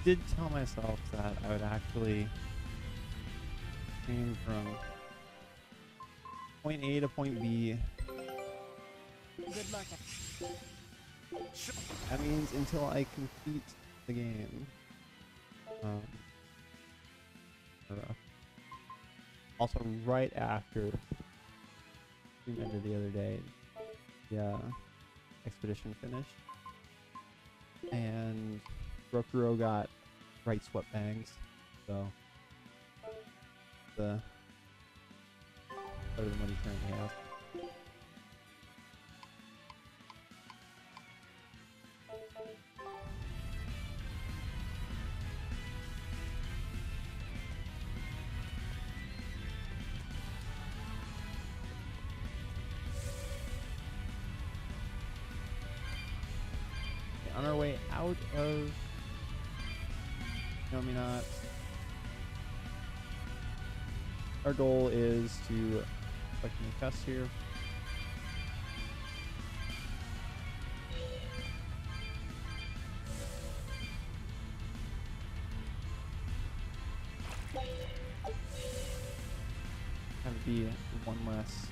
did tell myself that I would actually aim from point A to point B. Good luck. That means until I complete the game. Also, right after we ended the other day, the expedition finished, and Rokuro got right sweat bangs, so the better than what he currently has. On our way out of Nominat, our goal is to collect new chests here. Have to be one less.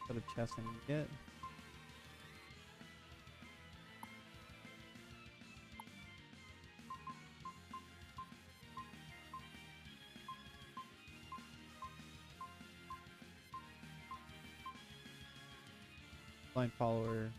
Set of chests I can get. Blind follower.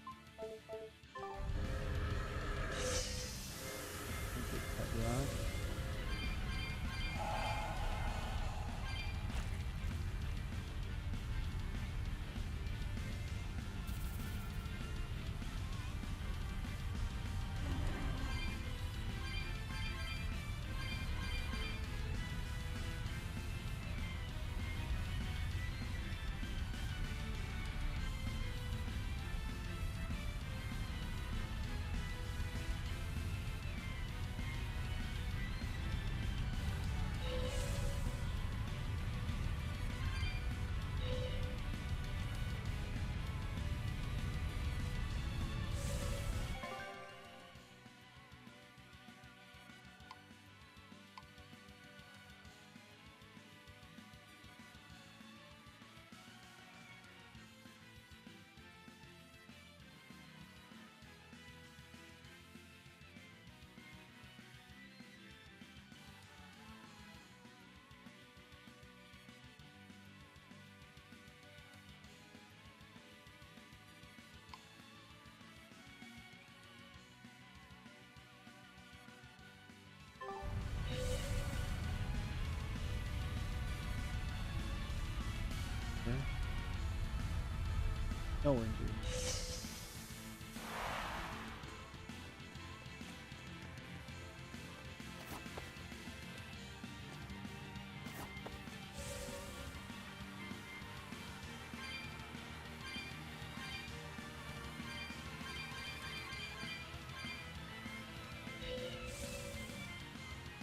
No injury.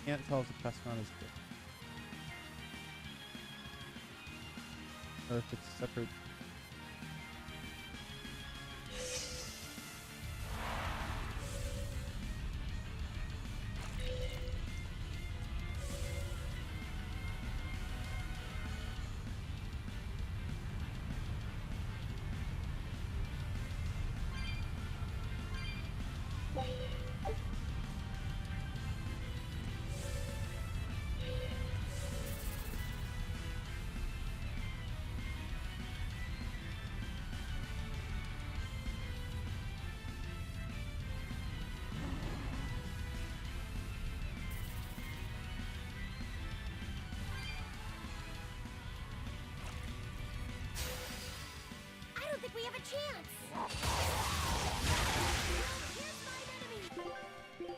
Can't tell if the Pescon is good. Or if it's separate. I don't think we have a chance. Here's my enemy.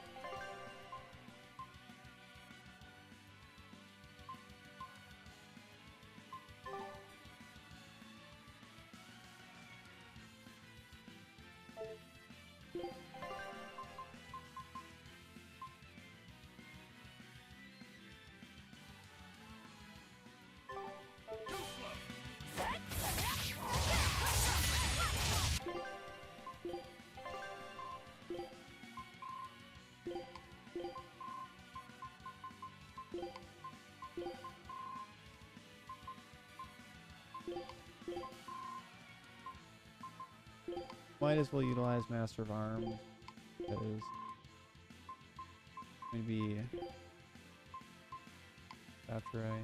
Might as well utilize Master of Arms because maybe after I.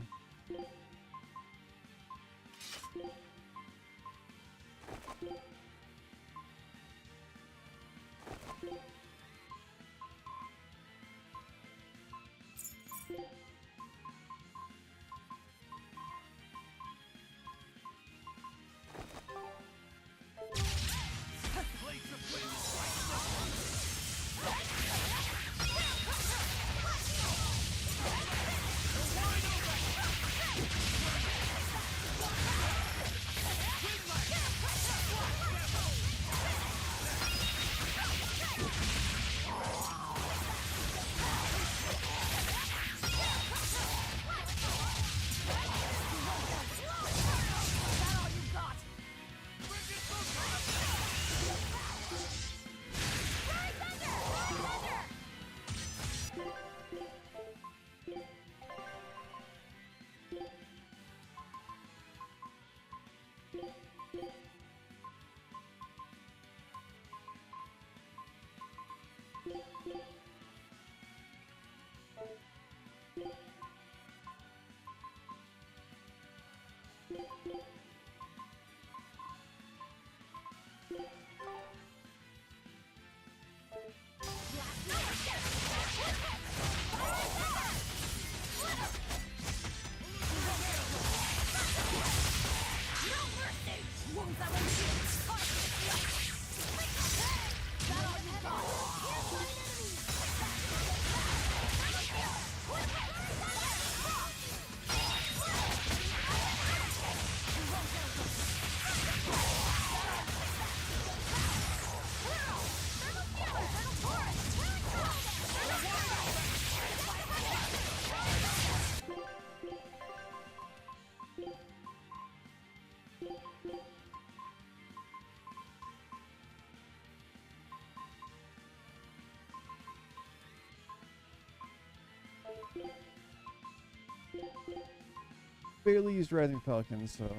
Barely used Rising Falcon, so.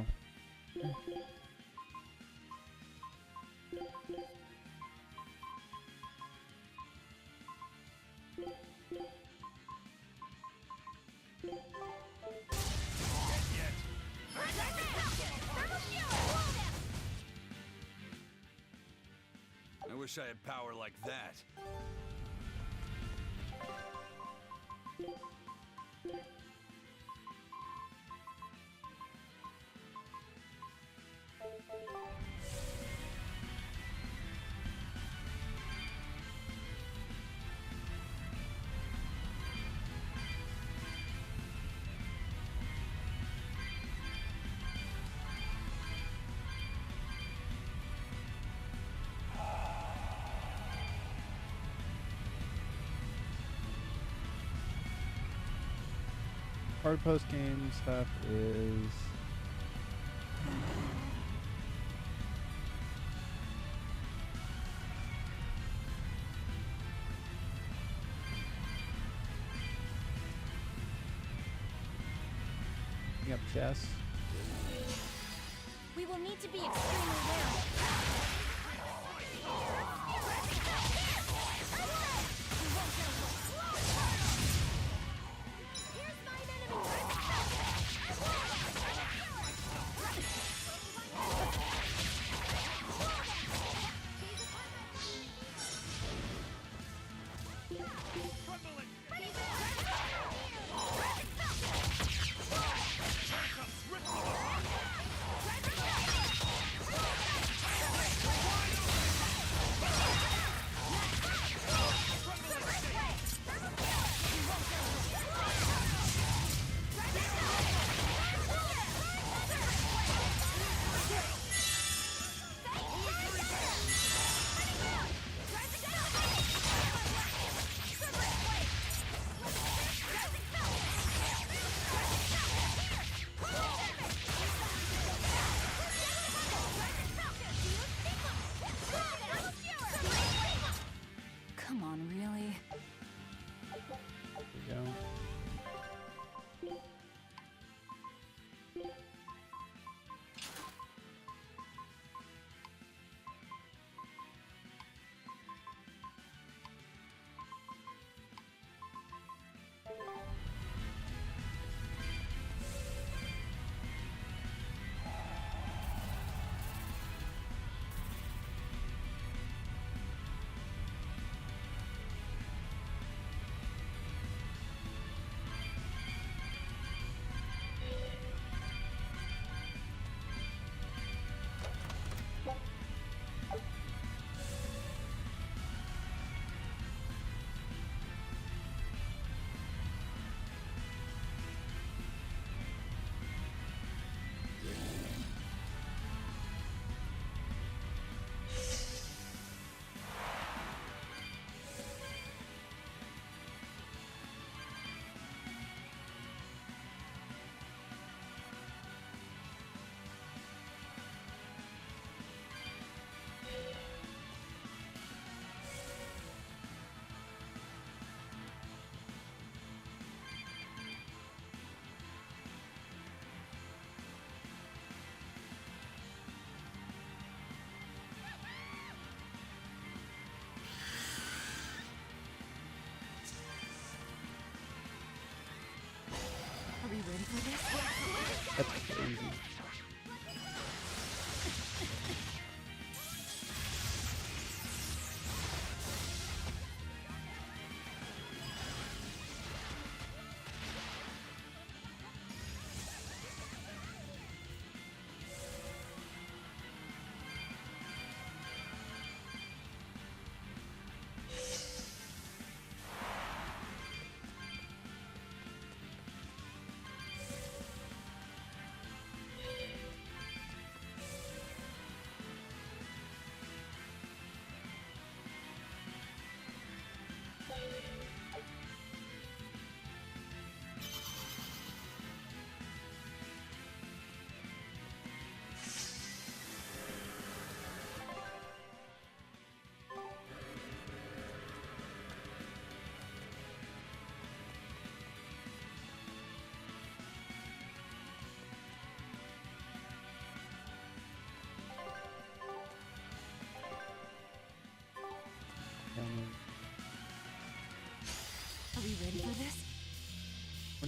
I wish I had power like that. Hard post game stuff is picking up chess. We will need to be extremely wary. Here's mine enemy.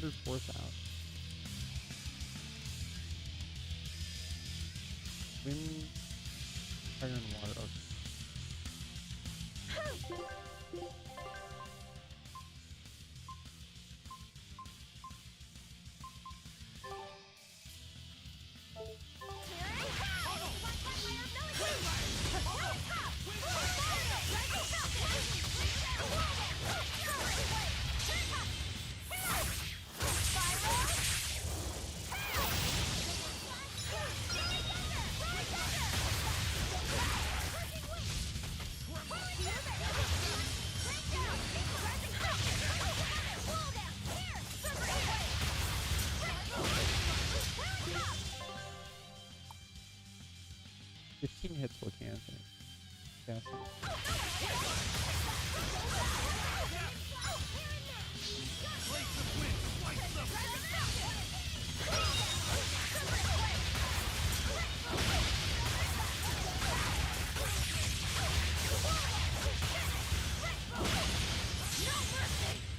104,000. Wind, fire, and water. Okay. Hits will cancel. Yes.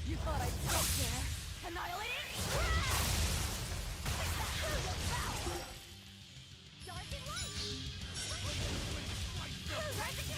You thought I'd stop there? Annihilating! Dark and light! Rising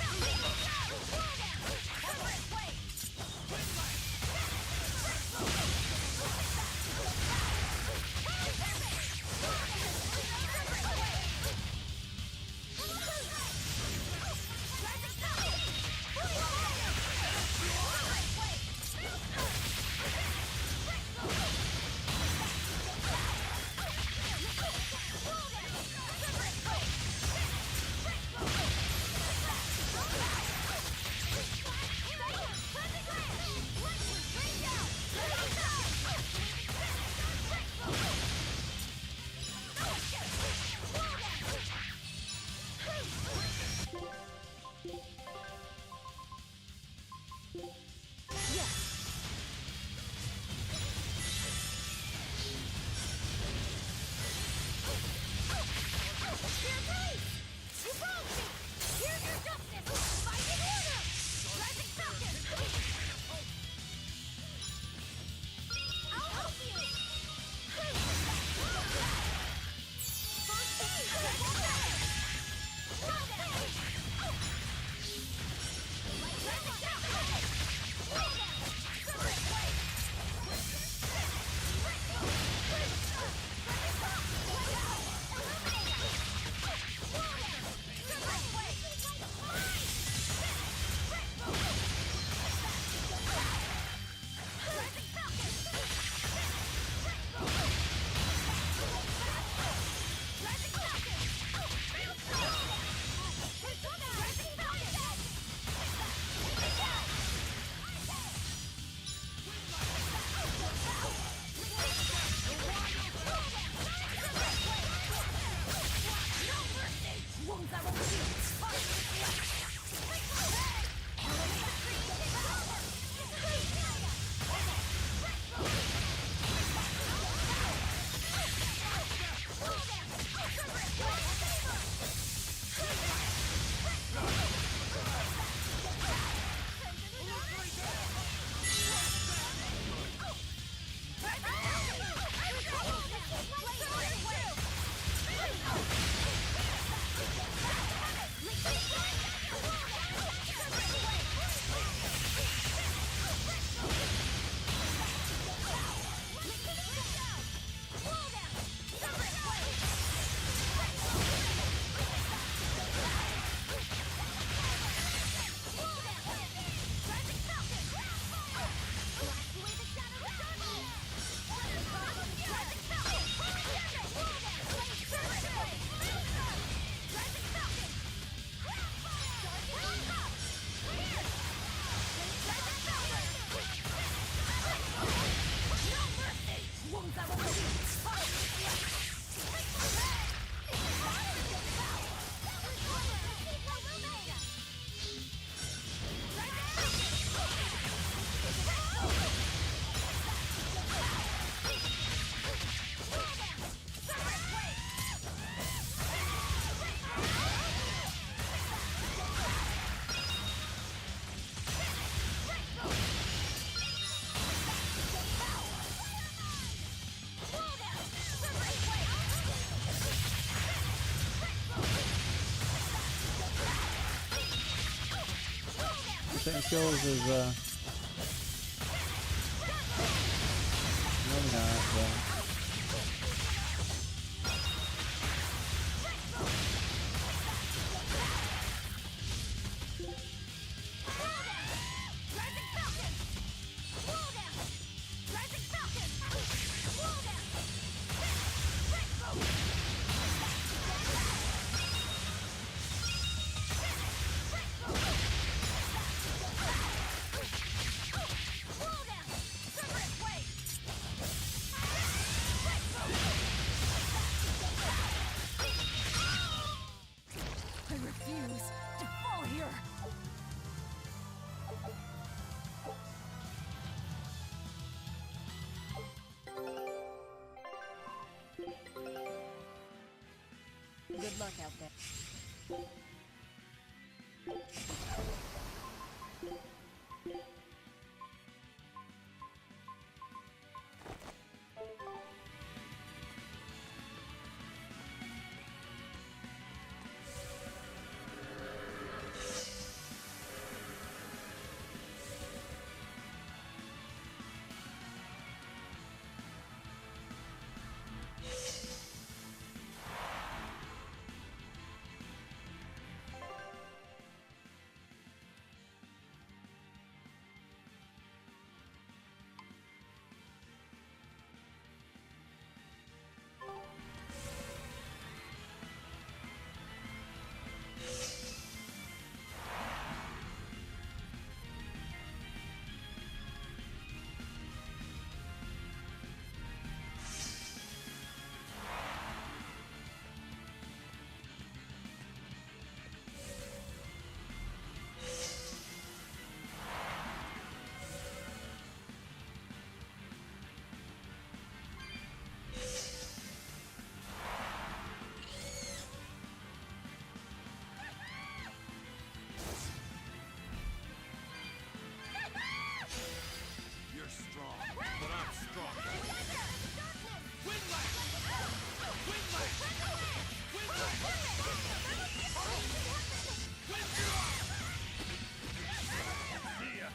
100% kills is, maybe not, but... I refuse to fall here. Good luck out there. You're strong, but I'm stronger. See ya.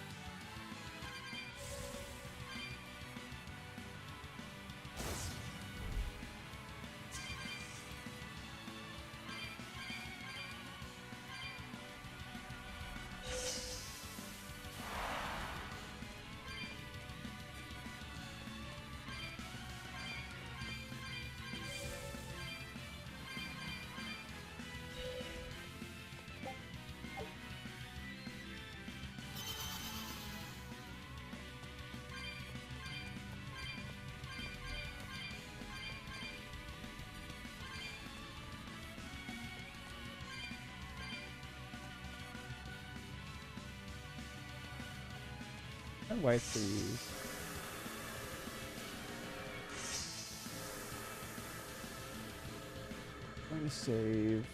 I white these. I'm going to save.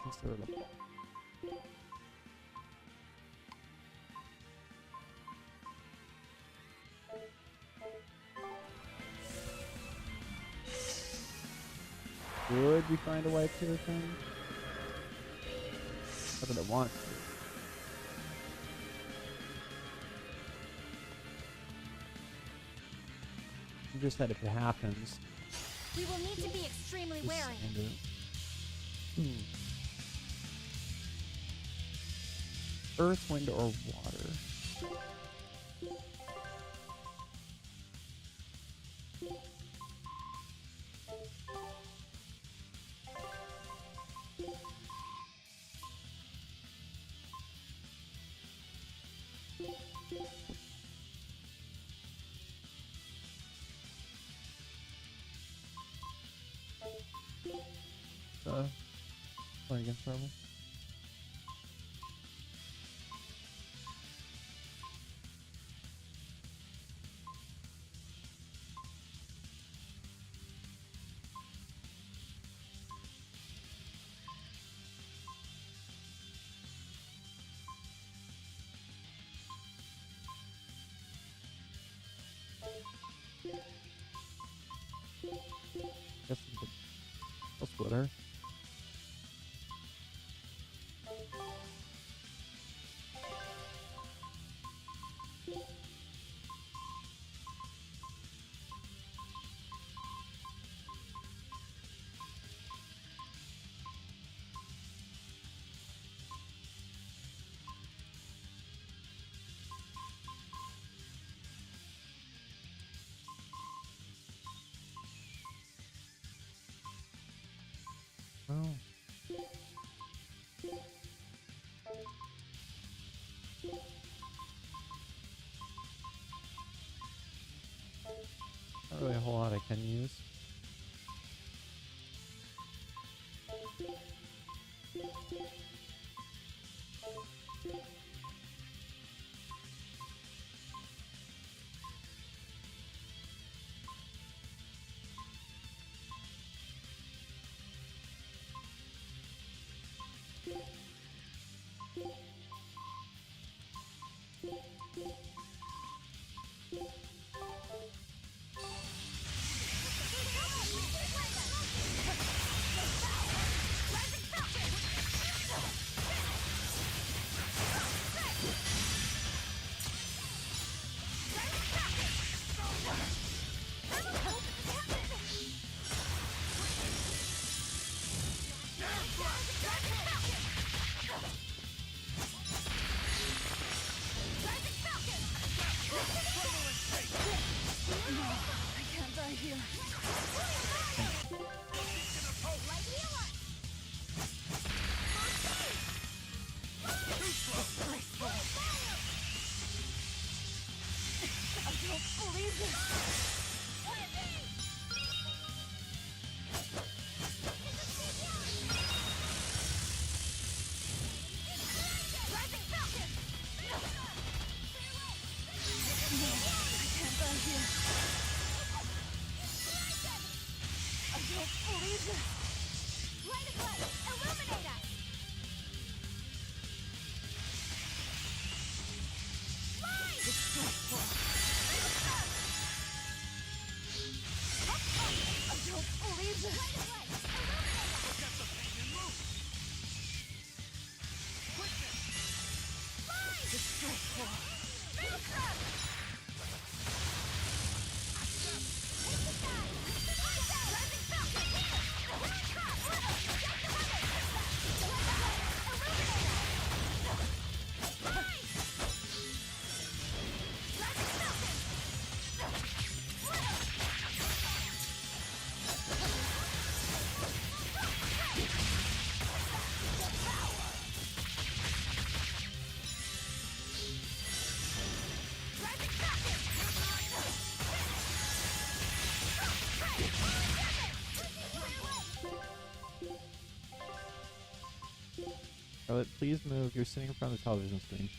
Consider the Would we find a white tier thing? Not that I want to. Just that if it happens. We will need to be extremely just wary. end it. Earth, wind, or water? Playing against Marvel. Guess water. Oh. Not really a whole lot I can use. Charlotte, please move. You're sitting in front of the television screen.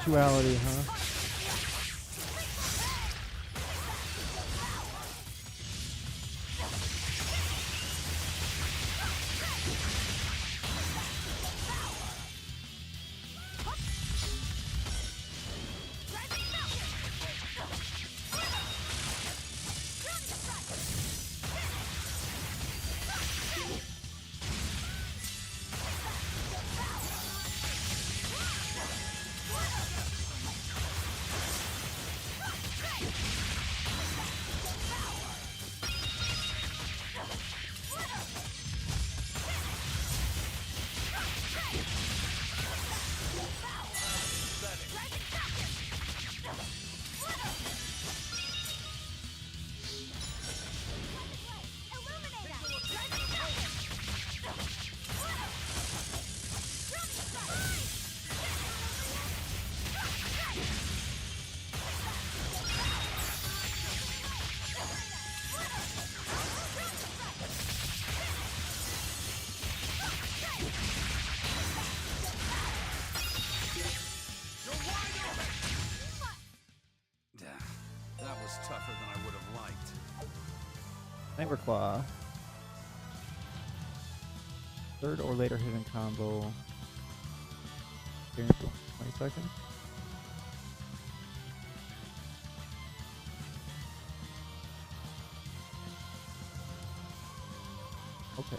Sensuality, huh? That was tougher than I would have liked. Nightmare Claw. Third or later hidden combo. Guaranteed 20 seconds. Okay.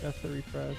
That's the refresh.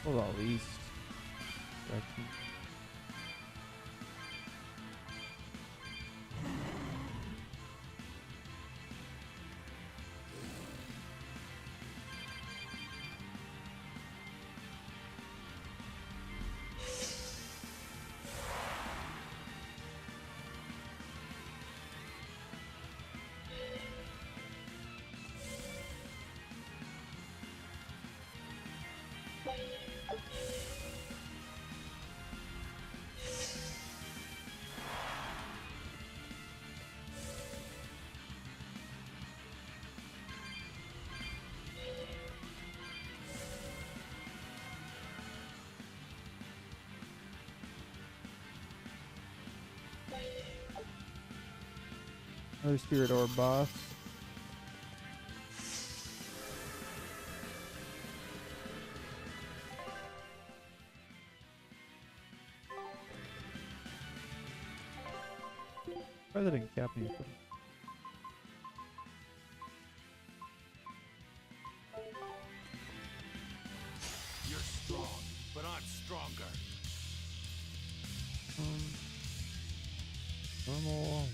Well, at least. Direction. Another spirit orb boss. Try that in Captain. You're strong, but I'm stronger. Normal.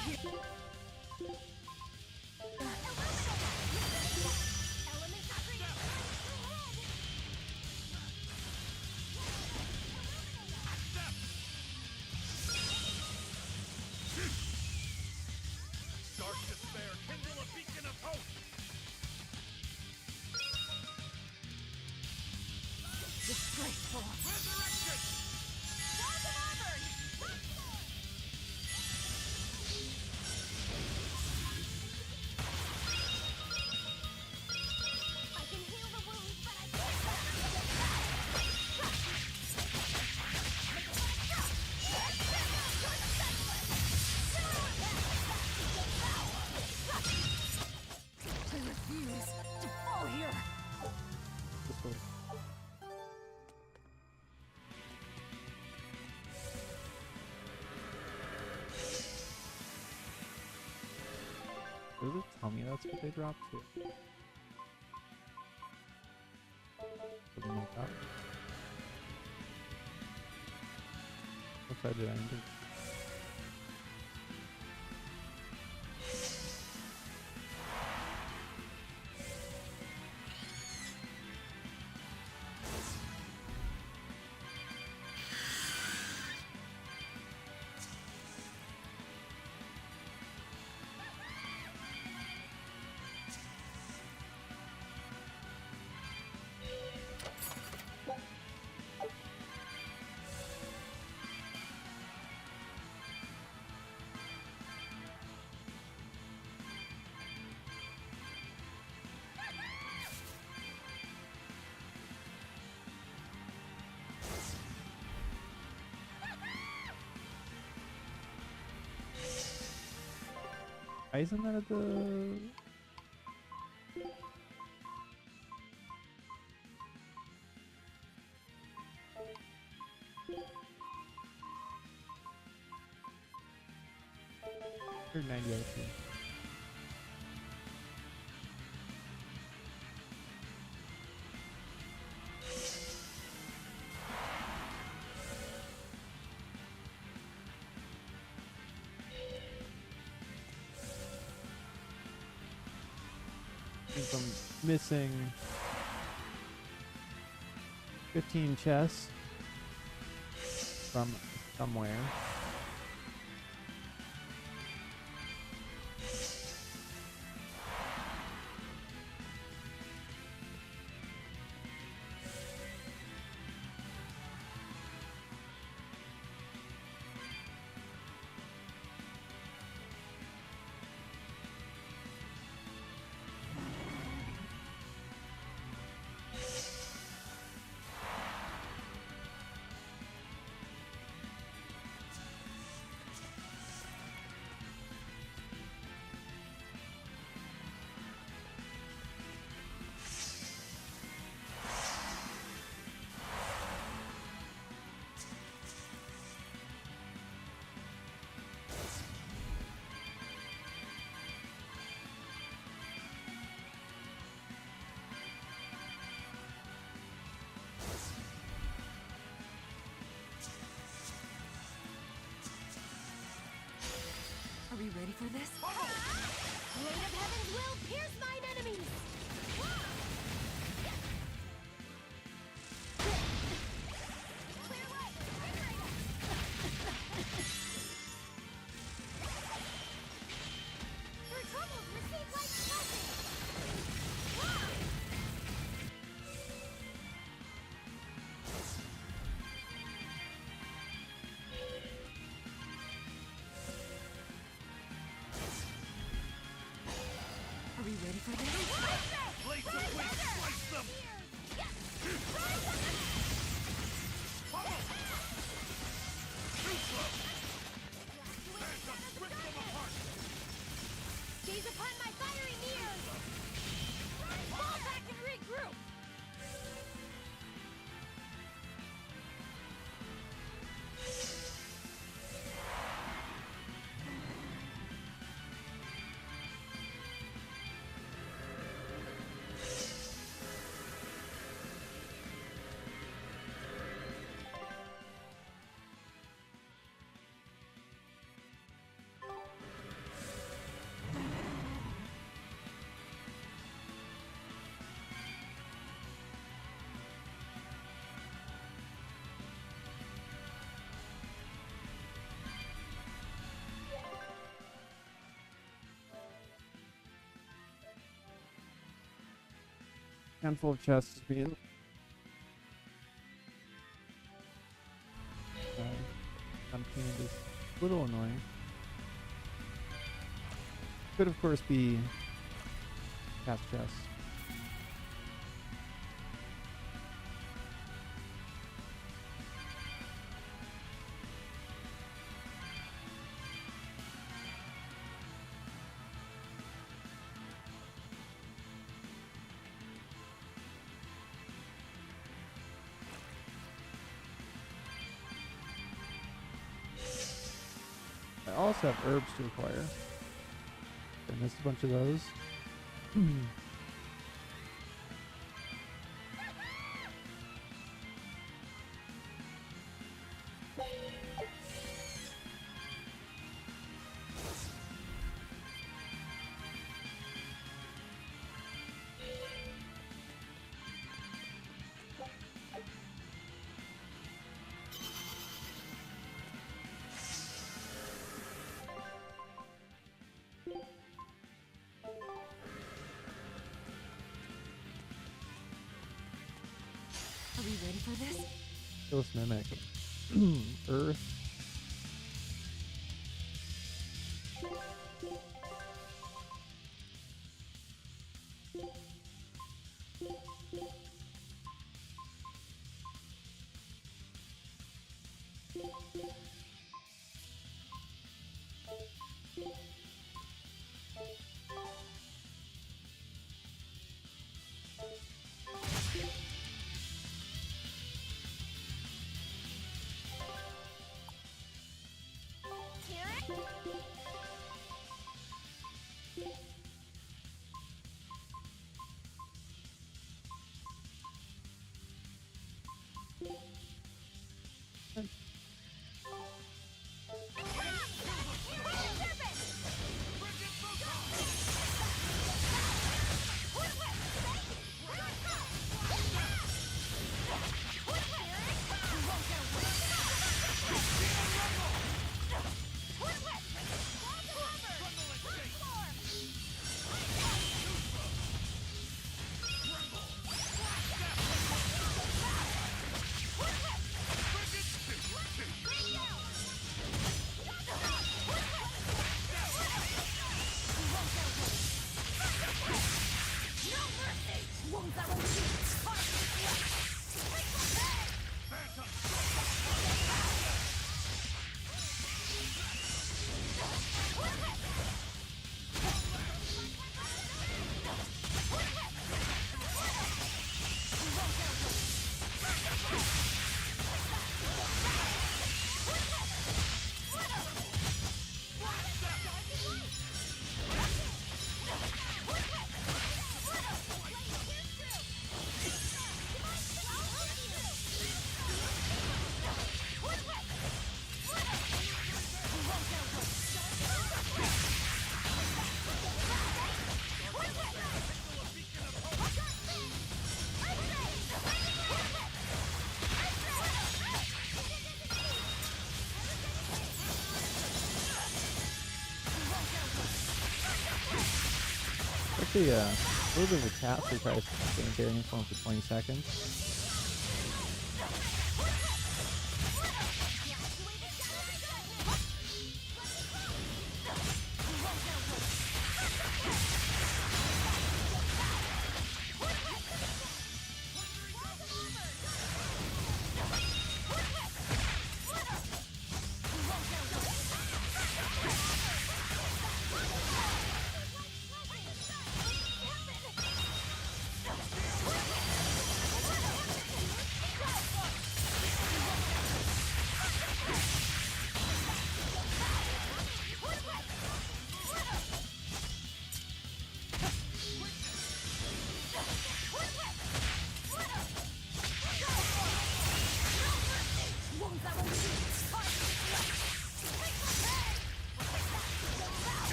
here. Elements are free. Dark despair, kindle a beacon of hope! Disgraceful. Resurrection! Stars of Auburn! I can heal the wounds, but I I refuse to fall here. This way. Does it tell me that's what they dropped too? Something like that. If I did anything. Why isn't that at the... Or 90 out of 2. I'm missing 15 chests from somewhere. Are we ready for this? Blade of Heaven's will pierce mine enemies! Clear way! Your troubles receive like blessings! Are we ready for this? handful of chests being unpainted is a little annoying. Could of course be cast chests. I also have herbs to acquire. I missed a bunch of those. Are we ready for this? Ghost Mimic. Earth. Actually, a little bit of a tap to try to sustain carrying phone for 20 seconds.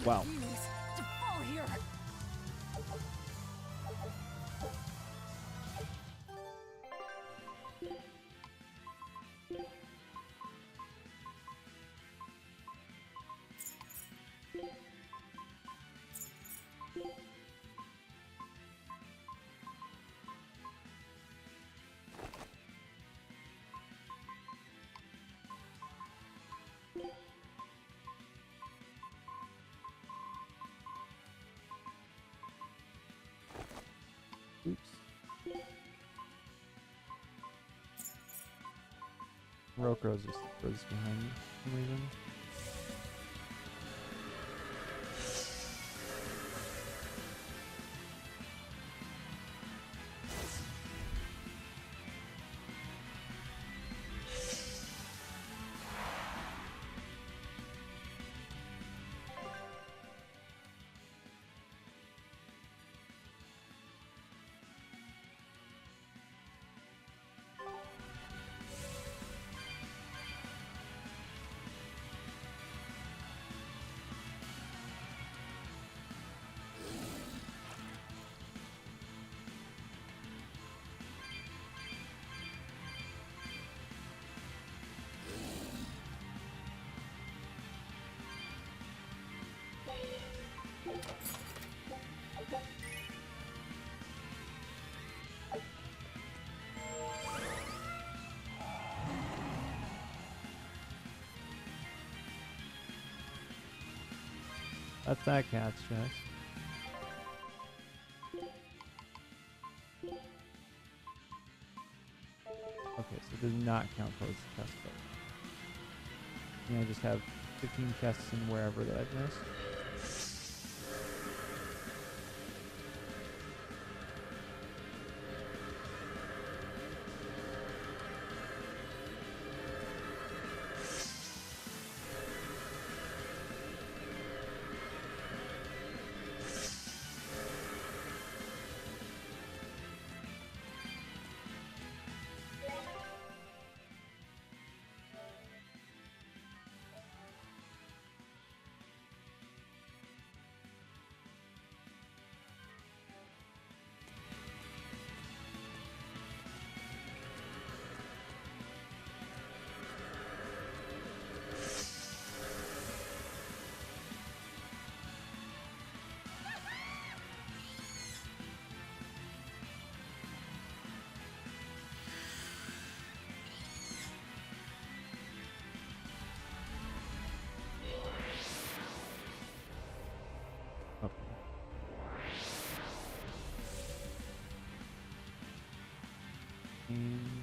Wow. Refuse to fall here. Oops. Rokuro's just behind me for some reason. That's that cat's chest. Okay, so it does not count towards the chest plate. And I just have 15 chests in wherever that I've missed. And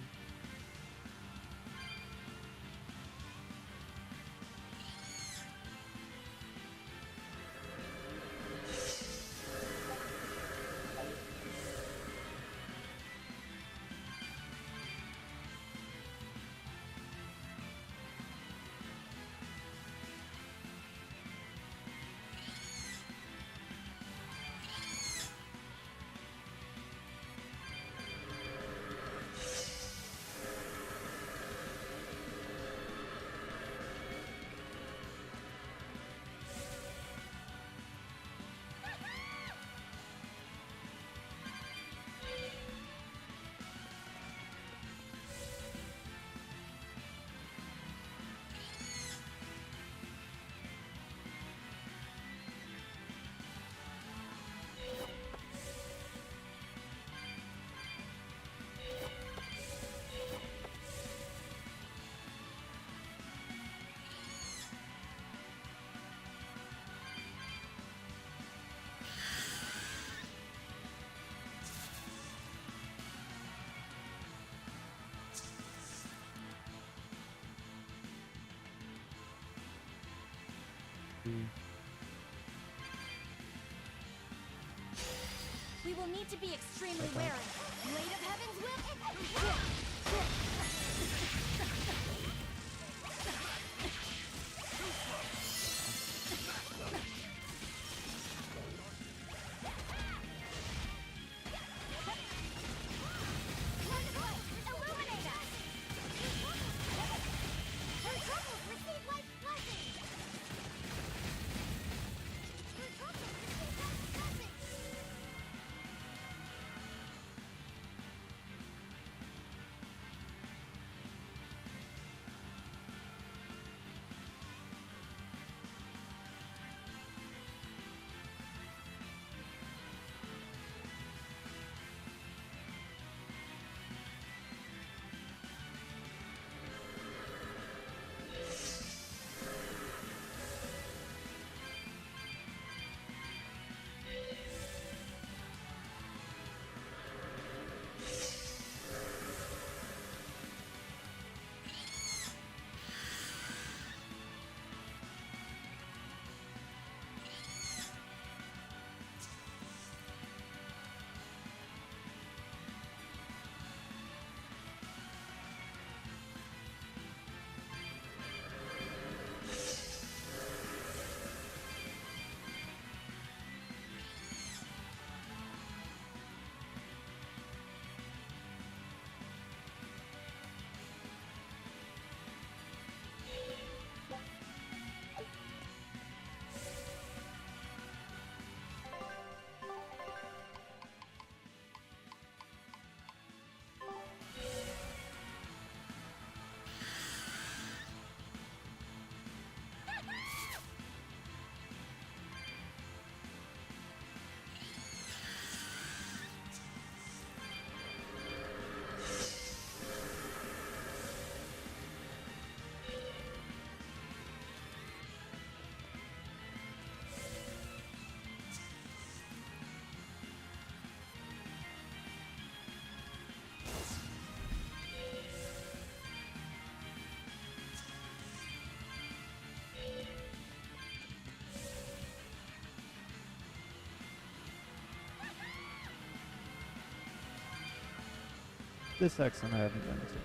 We will need to be extremely wary. Blade of Heaven's will. Illuminate us. Her troubles receive life blessings. this section I haven't done too.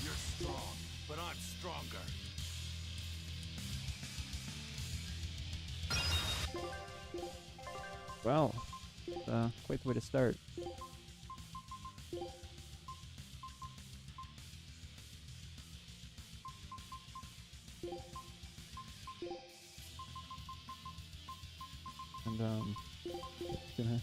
You're strong, but I'm stronger. Well, quite the way to start. And gonna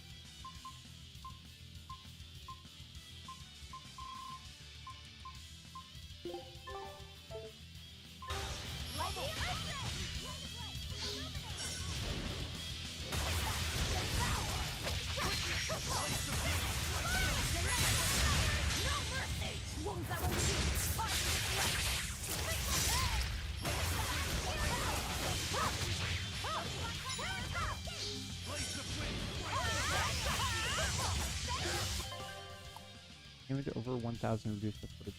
damage over 1,000 reduce the footage.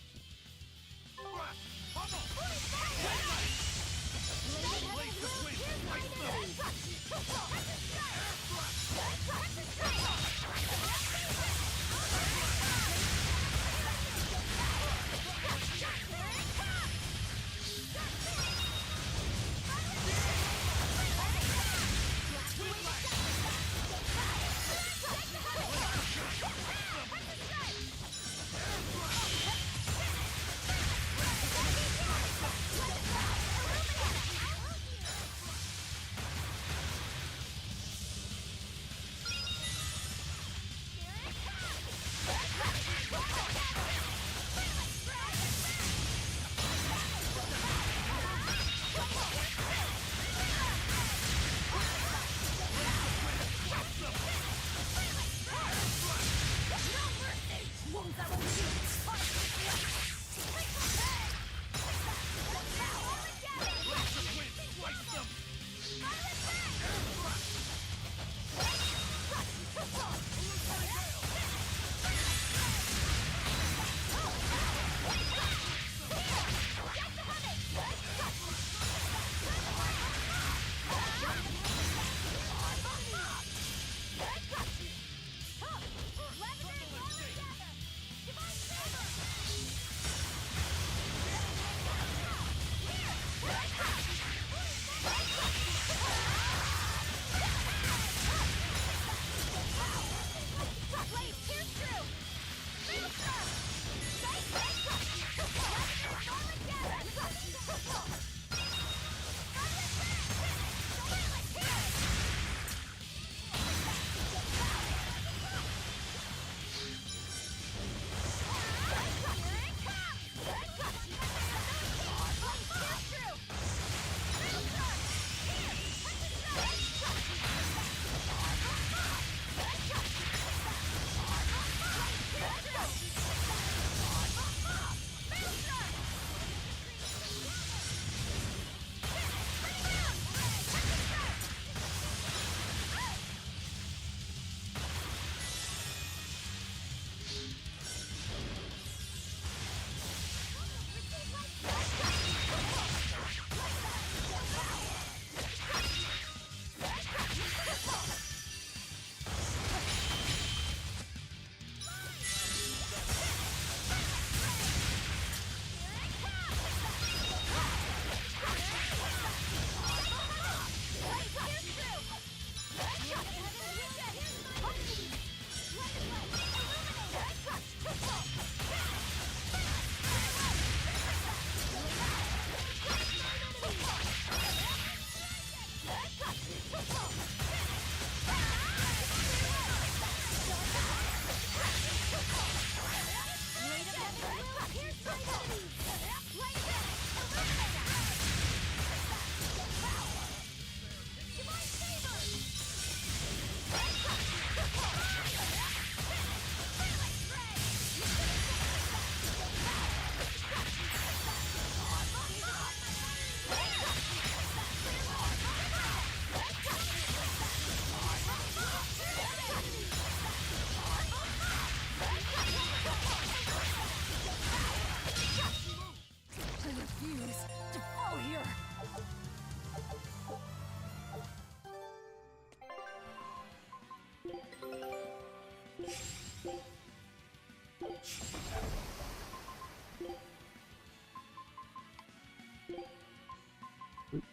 Oops.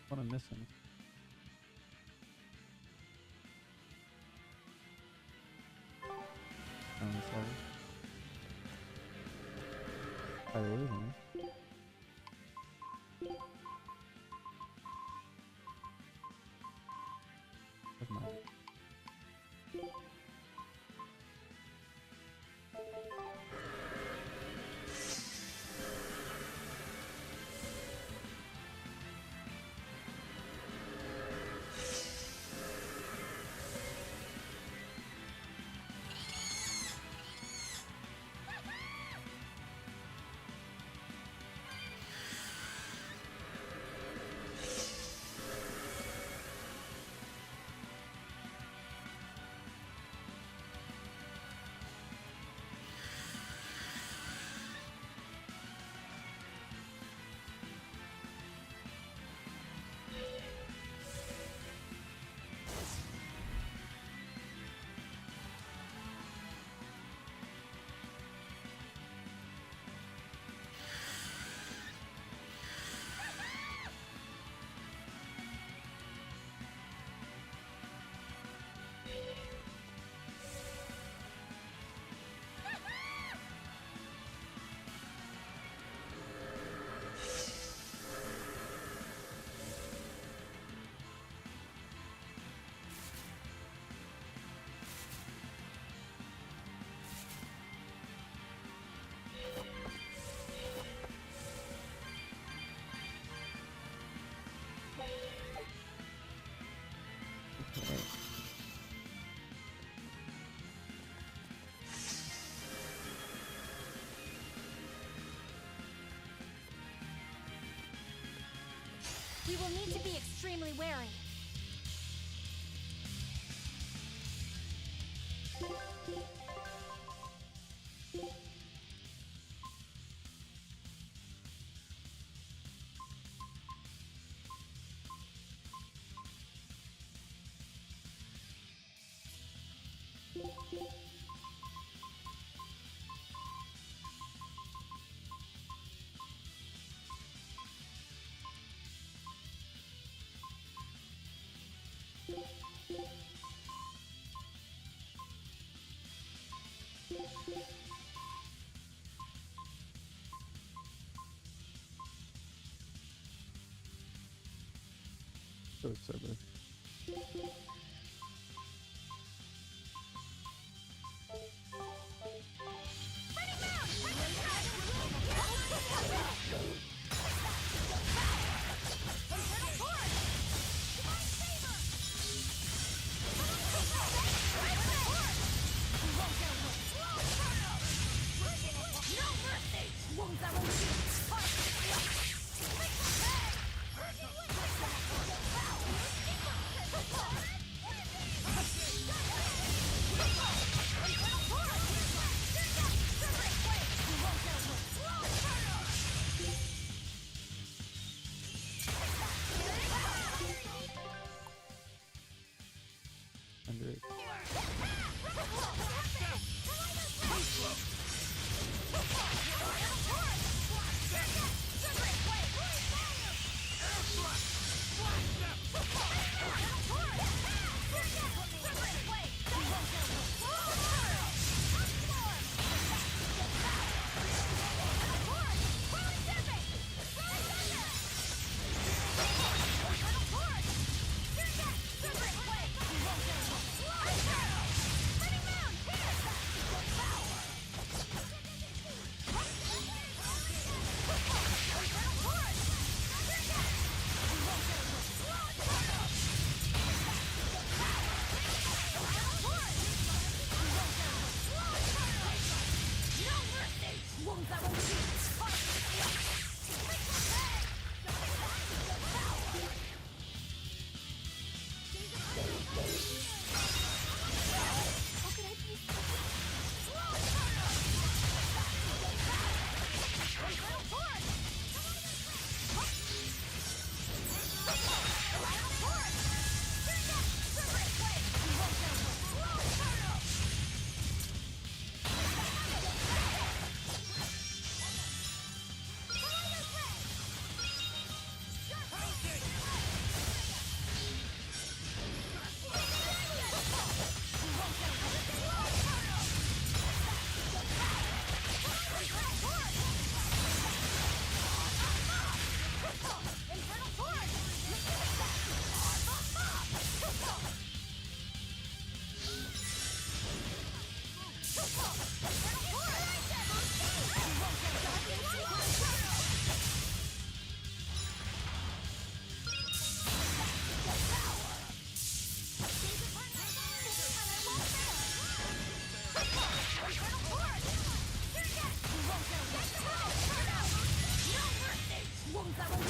What I'm missing? On this level. By losing. Never mind. We will need to be extremely wary. So excited. Okay.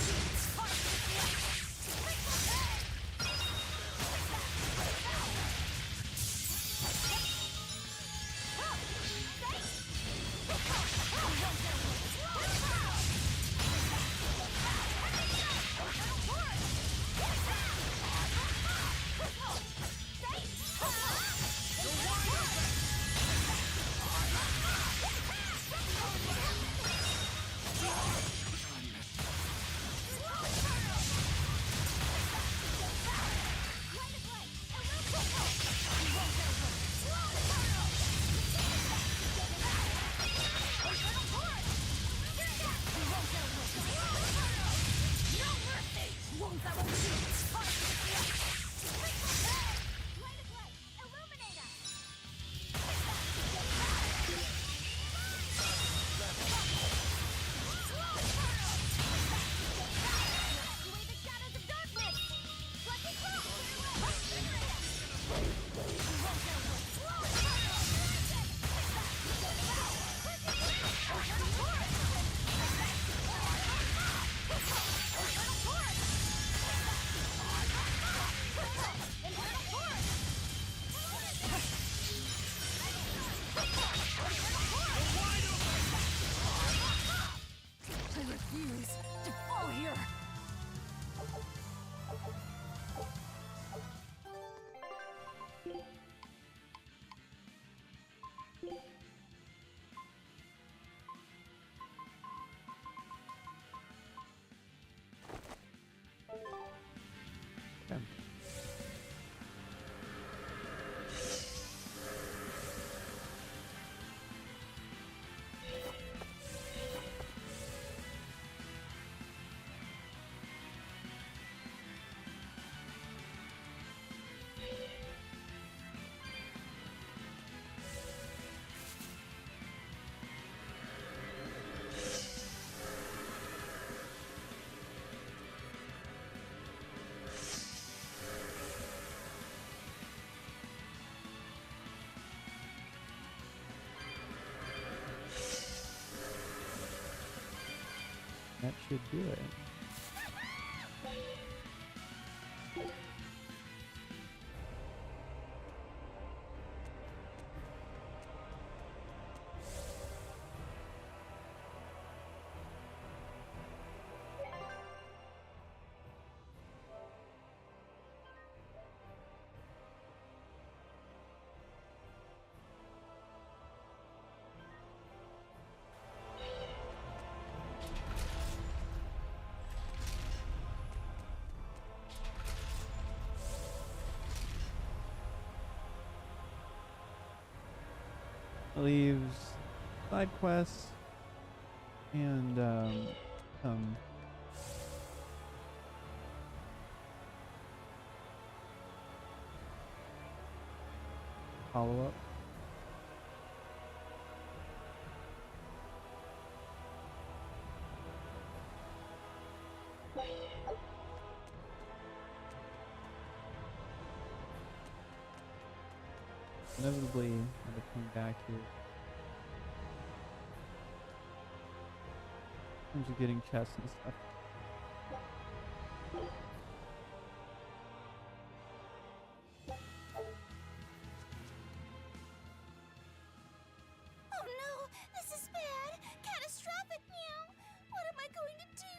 That should do it. Leaves side quests and some follow-up. Inevitably, I'm coming back here. In terms of getting chests and stuff. Oh no, this is bad. Catastrophic, meow. What am I going to do?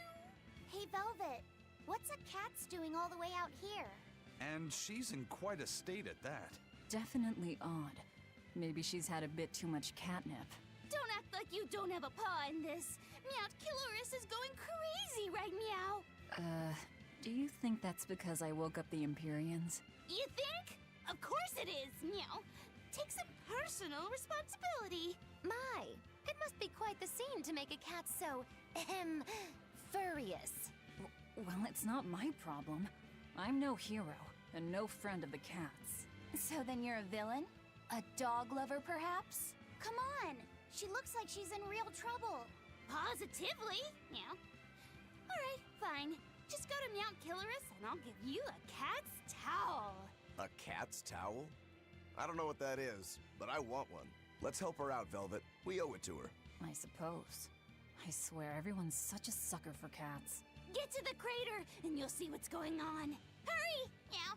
Hey, Velvet, what's a cat's doing all the way out here? And she's in quite a state at that. Definitely odd. Maybe she's had a bit too much catnip. Don't act like you don't have a paw in this. Meow Killeris is going crazy right meow. Do you think that's because I woke up the Empyreans? You think? Of course it is, meow. Take some personal responsibility. My, it must be quite the scene to make a cat so, furious. Well, it's not my problem. I'm no hero, and no friend of the cats. So then you're a villain? A dog lover, perhaps? Come on! She looks like she's in real trouble. Positively? Meow. Alright, fine. Just go to Mount Killeris and I'll give you a cat's towel. A cat's towel? I don't know what that is, but I want one. Let's help her out, Velvet. We owe it to her. I suppose. I swear everyone's such a sucker for cats. Get to the crater, and you'll see what's going on. Hurry! Meow.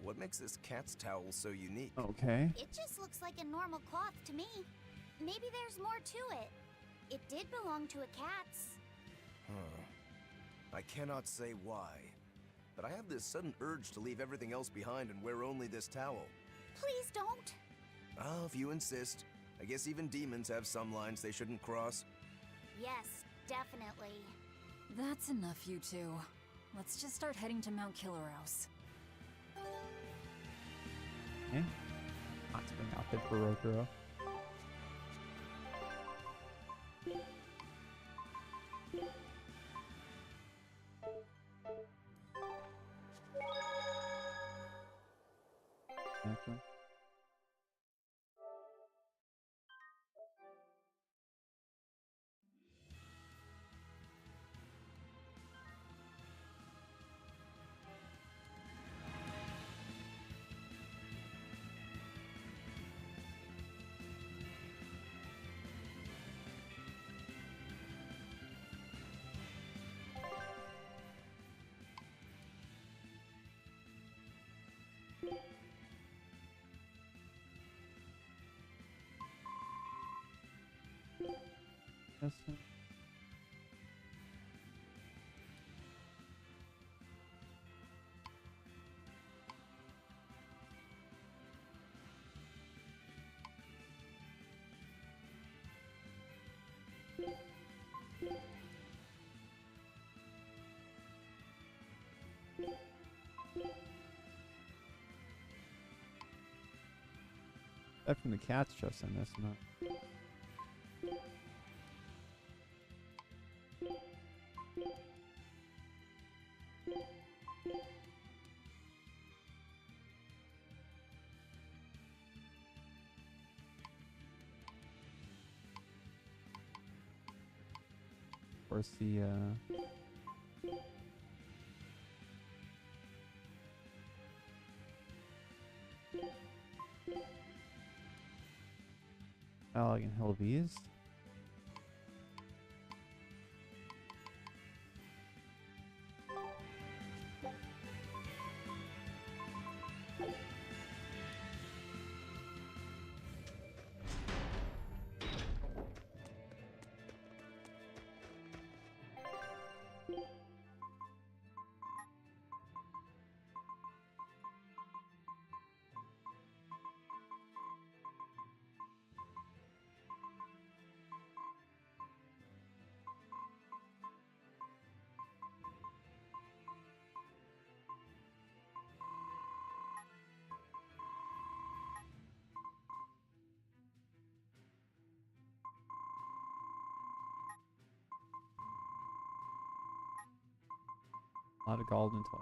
What makes this cat's towel so unique? Okay. It just looks like a normal cloth to me. Maybe there's more to it. It did belong to a cat's. I cannot say why, but I have this sudden urge to leave everything else behind and wear only this towel. Please don't. Oh, if you insist. I guess even demons have some lines they shouldn't cross. Yes, definitely. That's enough, you two. Let's just start heading to Mount Killer House. Okay. Hot spring outfit for Rokuro. Next one. This one. That from the cat's just in this one. Of course, the Elegant Helvies. A lot of golden toy.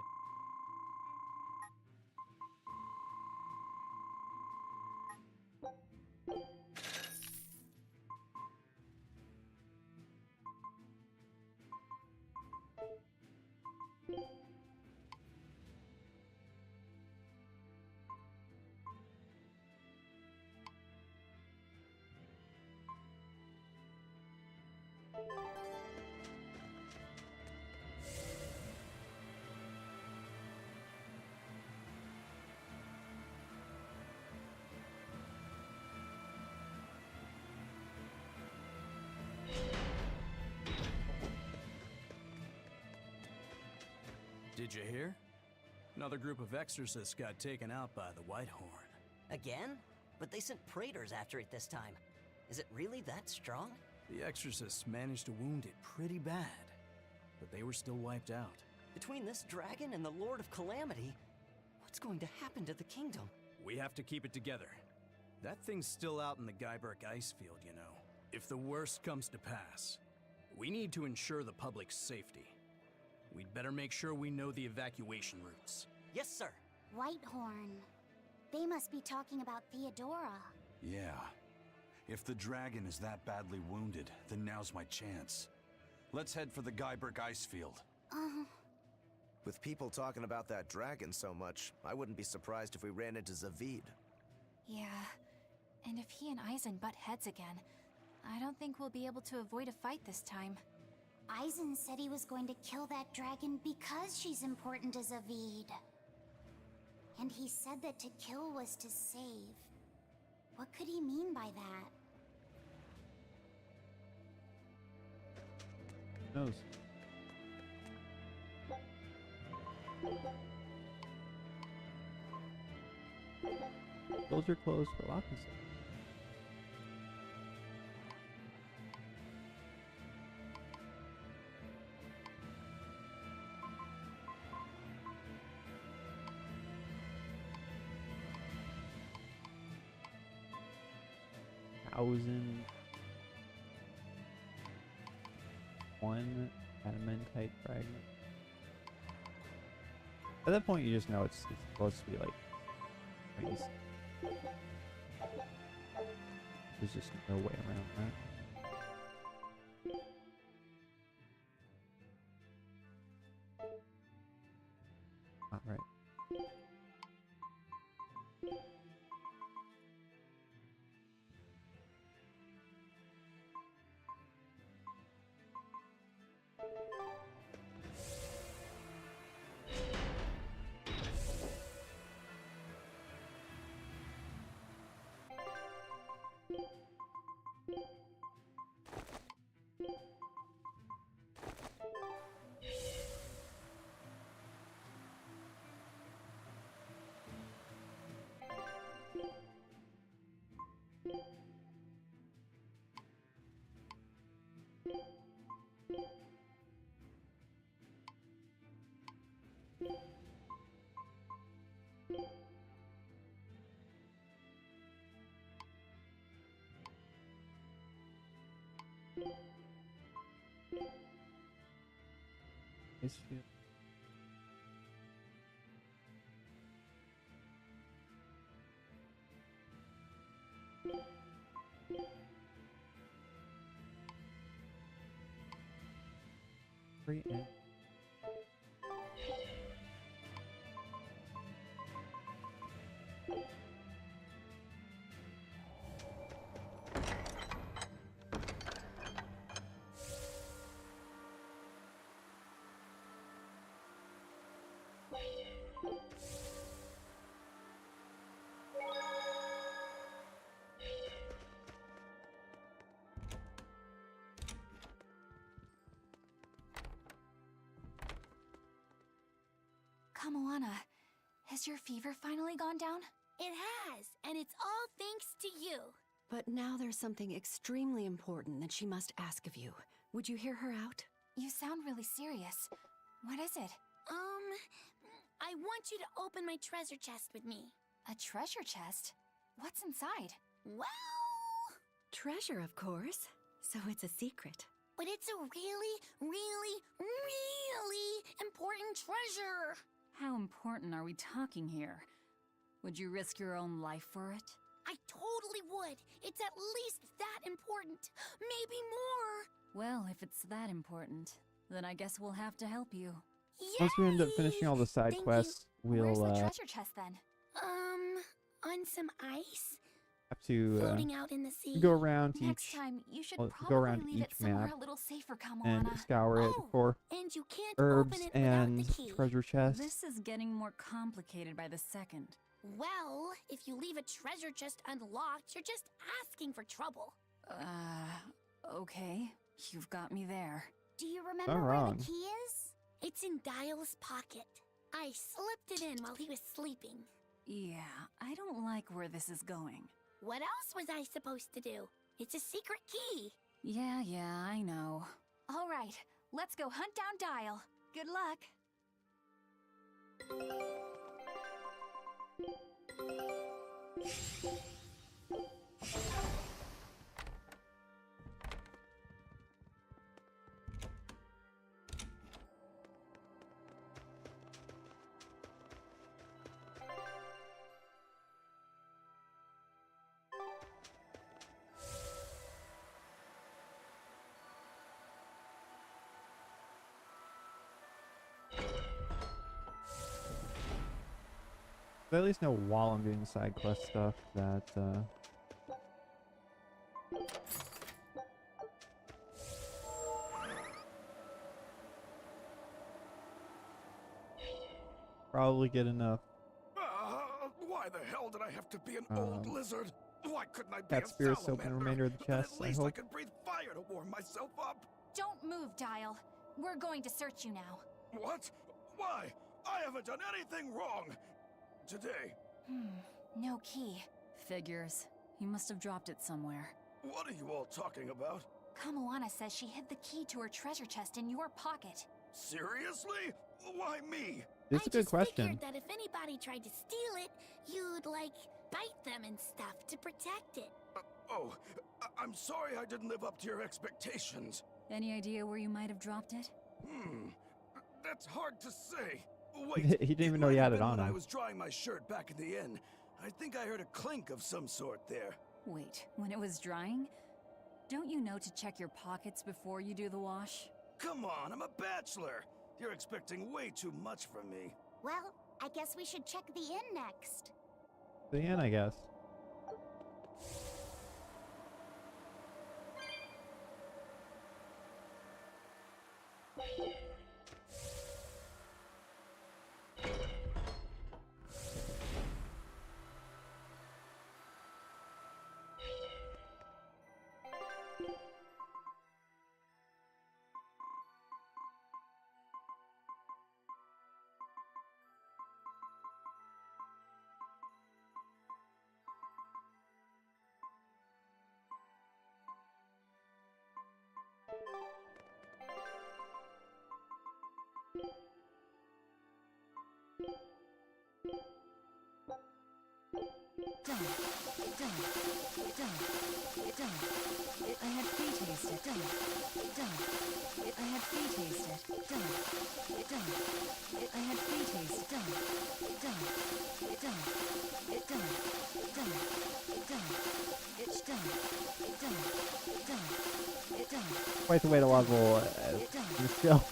Did you hear? Another group of exorcists got taken out by the Whitehorn. Again? But they sent praetors after it this time. Is it really that strong? The exorcists managed to wound it pretty bad, but they were still wiped out. Between this dragon and the Lord of Calamity, what's going to happen to the kingdom? We have to keep it together. That thing's still out in the Guyberg ice field, you know. If the worst comes to pass, we need to ensure the public's safety. We'd better make sure we know the evacuation routes. Yes, sir. Whitehorn. They must be talking about Theodora. Yeah. If the dragon is that badly wounded, then now's my chance. Let's head for the Guyberg ice field. With people talking about that dragon so much, I wouldn't be surprised if we ran into Zavid. Yeah, and if he and Eisen butt heads again, I don't think we'll be able to avoid a fight this time. Eisen said he was going to kill that dragon because she's important to Zavid. And he said that to kill was to save. What could he mean by that? Who knows? Those are closed for locking. Thousand one adamantite fragment. At that point, you just know it's supposed to be like crazy. There's just no way around that. All right. This feels free and Kamoana, has your fever finally gone down? It has, and it's all thanks to you. But now there's something extremely important that she must ask of you. Would you hear her out? You sound really serious. What is it? I want you to open my treasure chest with me. A treasure chest? What's inside? Well, Treasure, of course. So it's a secret. but it's a really, really, really important treasure. How important are we talking here? Would you risk your own life for it? I totally would. It's at least that important. Maybe more. Well, if it's that important, then I guess we'll have to help you. once we end up Yay! finishing all the side Thank quests, Where's we'll the treasure chest then? On some ice, have to floating out in the sea. go around to Next each time, you should well, go probably around leave it each somewhere map a little safer, and Kamoana. scour it Oh, for and you can't herbs open it without and the key. treasure chests. This is getting more complicated by the second. Well, if you leave a treasure chest unlocked, you're just asking for trouble. Okay. You've got me there. Do you remember Not where wrong. the key is? It's in Dial's pocket. I slipped it in while he was sleeping. Yeah, I don't like where this is going. What else was I supposed to do? It's a secret key. Yeah, I know. All right, let's go hunt down Dial. Good luck. But at least know while I'm doing side quest stuff that probably get enough Why the hell did I have to be an old lizard? Why couldn't I be cat a spirits to open the salamander? remainder of the Then chest, at I least I hope. could breathe fire to warm myself up. Don't move, Dial. We're going to search you now. What? Why? I haven't done anything wrong today. No key. Figures. He must have dropped it somewhere. What are you all talking about? Kamoana says she hid the key to her treasure chest in your pocket. Seriously? Why me? This is a good question. I just figured that if anybody tried to steal it, you'd, like, bite them and stuff to protect it. I'm sorry I didn't live up to your expectations. Any idea where you might have dropped it? That's hard to say. Wait, He didn't even know he had it on when I him. was drying my shirt back in the inn. I think I heard a clink of some sort there. Wait, when it was drying? Don't you know to check your pockets before you do the wash? Come on, I'm a bachelor. You're expecting way too much from me. Well, I guess we should check the inn next. The end, I guess. Done. I had free tasted. Done. I had free tasted. Done. I had free tasted. Done. It's done. Quite the way to level your skill.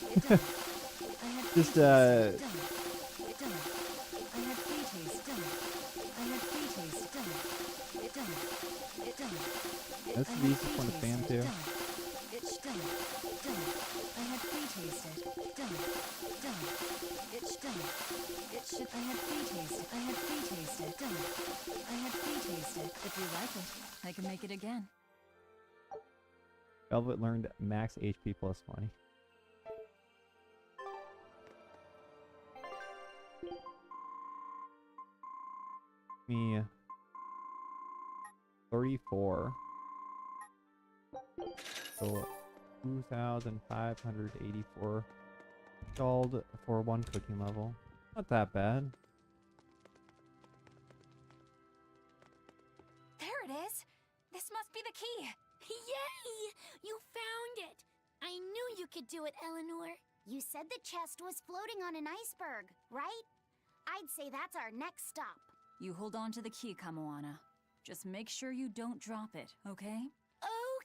Just That's the easiest one to spam too. It's done. I had pre-tasted. Done. It's done. I had pre-tasted. Done. I had pre-tasted. If you like it, I can make it again. Velvet learned max HP plus 20. Me 34. So 2,584 gold for one cooking level. Not that bad. There it is. This must be the key. Yay! You found it. I knew you could do it, Eleanor. You said the chest was floating on an iceberg, right? I'd say that's our next stop. You hold on to the key, Kamoana. Just make sure you don't drop it, okay?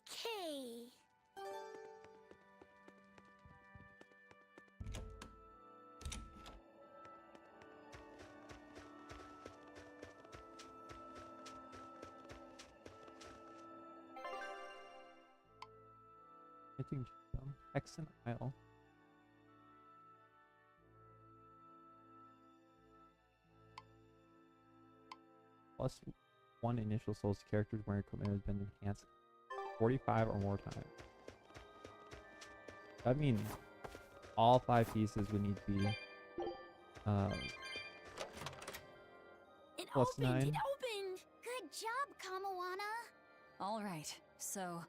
Okay. Hitting Hexen Isle. Plus 1 initial souls to characters where equipment has been enhanced 45 or more times. I mean, all 5 pieces would need to be It plus opened. 9. It opened. Good job, Kamoana. All right, so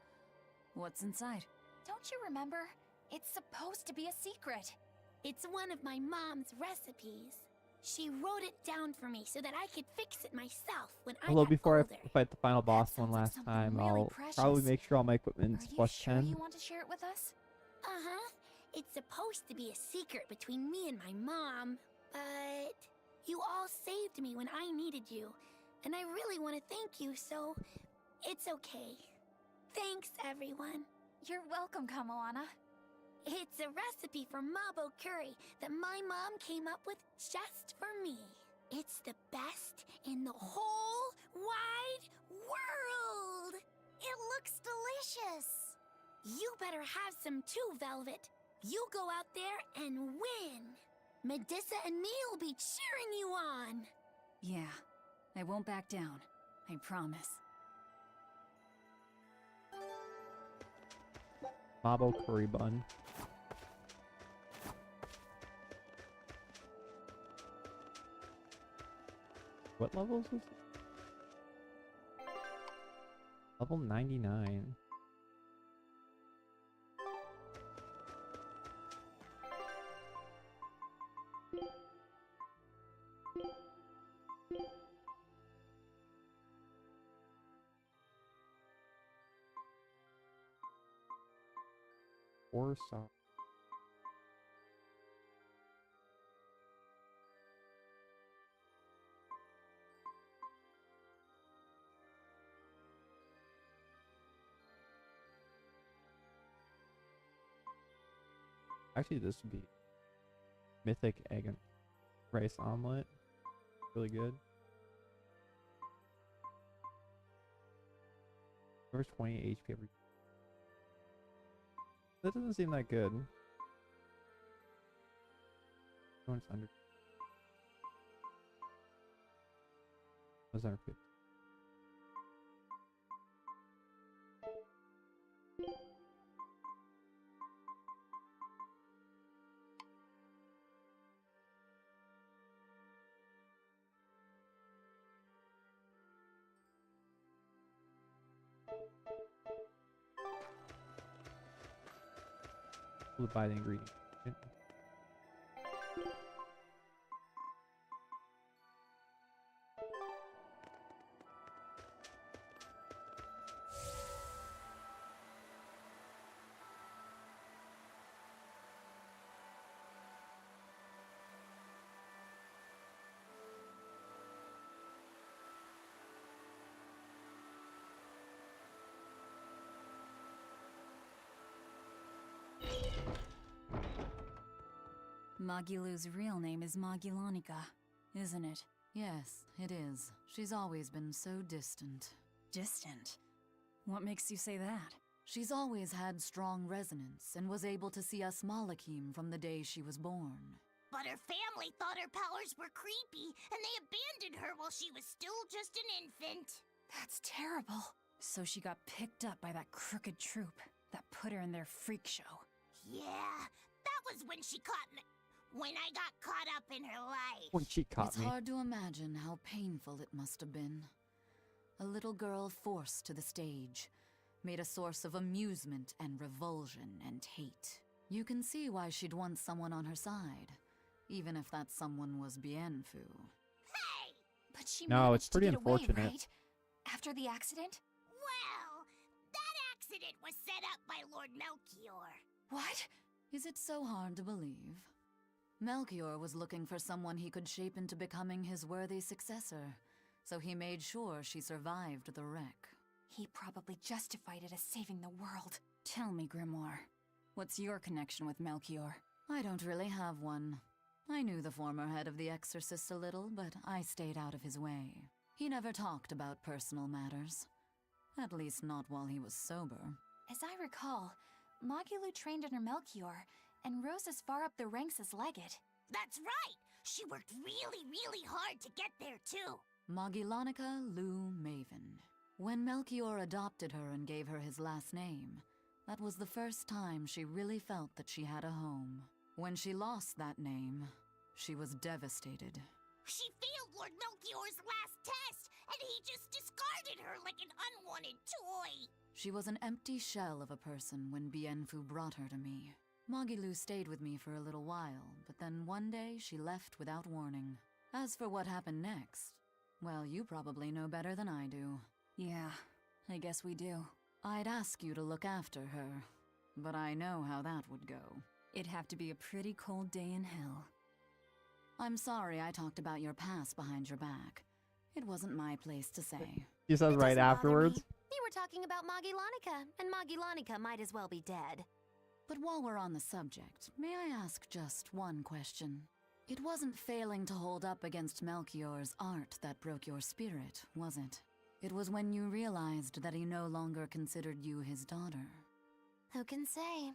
what's inside? Don't you remember? It's supposed to be a secret. It's one of my mom's recipes. She wrote it down for me so that I could fix it myself when I Although got before older. I fight the final boss one sounds like last something time, really I'll precious. probably make sure all my equipment's Are you plus sure 10. you want to share it with us? Uh-huh. It's supposed to be a secret between me and my mom, but you all saved me when I needed you, and I really want to thank you, so it's okay. Thanks, everyone. You're welcome, Kamoana. It's a recipe for mabo curry that my mom came up with just for me. It's the best in the whole wide world. It looks delicious. You better have some too, Velvet. You go out there and win. Medissa and me will be cheering you on. Yeah, I won't back down. I promise. Mabo curry bun. What levels is it? Level 99. Warsaw. Actually, this would be mythic egg and rice omelet. Really good. There's 20 HP every. That doesn't seem that good. One's under. What's under 50? We'll buy the ingredient. Magilu's real name is Magilanica, isn't it? Yes, it is. She's always been so distant. Distant? What makes you say that? She's always had strong resonance and was able to see us Malakim from the day she was born. But her family thought her powers were creepy, and they abandoned her while she was still just an infant. That's terrible. So she got picked up by that crooked troupe that put her in their freak show. Yeah, that was when she caught me. When I got caught up in her life. When she caught me. It's hard to imagine how painful it must have been. A little girl forced to the stage, made a source of amusement and revulsion and hate. You can see why she'd want someone on her side, even if that someone was Bienfu. Hey! But she No, managed it's pretty to get away, unfortunate. right? After the accident? Well, that accident was set up by Lord Melchior. What? Is it so hard to believe? Melchior was looking for someone he could shape into becoming his worthy successor, so he made sure she survived the wreck. He probably justified it as saving the world. Tell me, Grimoire, what's your connection with Melchior? I don't really have one. I knew the former head of the Exorcists a little, but I stayed out of his way. He never talked about personal matters. At least not while he was sober. As I recall, Magilu trained under Melchior and rose as far up the ranks as Legate. That's right! She worked really, really hard to get there, too. Magilanica Lou Maven. When Melchior adopted her and gave her his last name, that was the first time she really felt that she had a home. When she lost that name, she was devastated. She failed Lord Melchior's last test, and he just discarded her like an unwanted toy. She was an empty shell of a person when Bienfu brought her to me. Magilu stayed with me for a little while, but then one day she left without warning. As for what happened next, well, you probably know better than I do. Yeah, I guess we do. I'd ask you to look after her, but I know how that would go. It'd have to be a pretty cold day in hell. I'm sorry I talked about your past behind your back. It wasn't my place to say. He says right afterwards. We were talking about Magilanica, and Magilanica might as well be dead. But while we're on the subject, may I ask just one question? It wasn't failing to hold up against Melchior's art that broke your spirit, was it? It was when you realized that he no longer considered you his daughter. Who can say?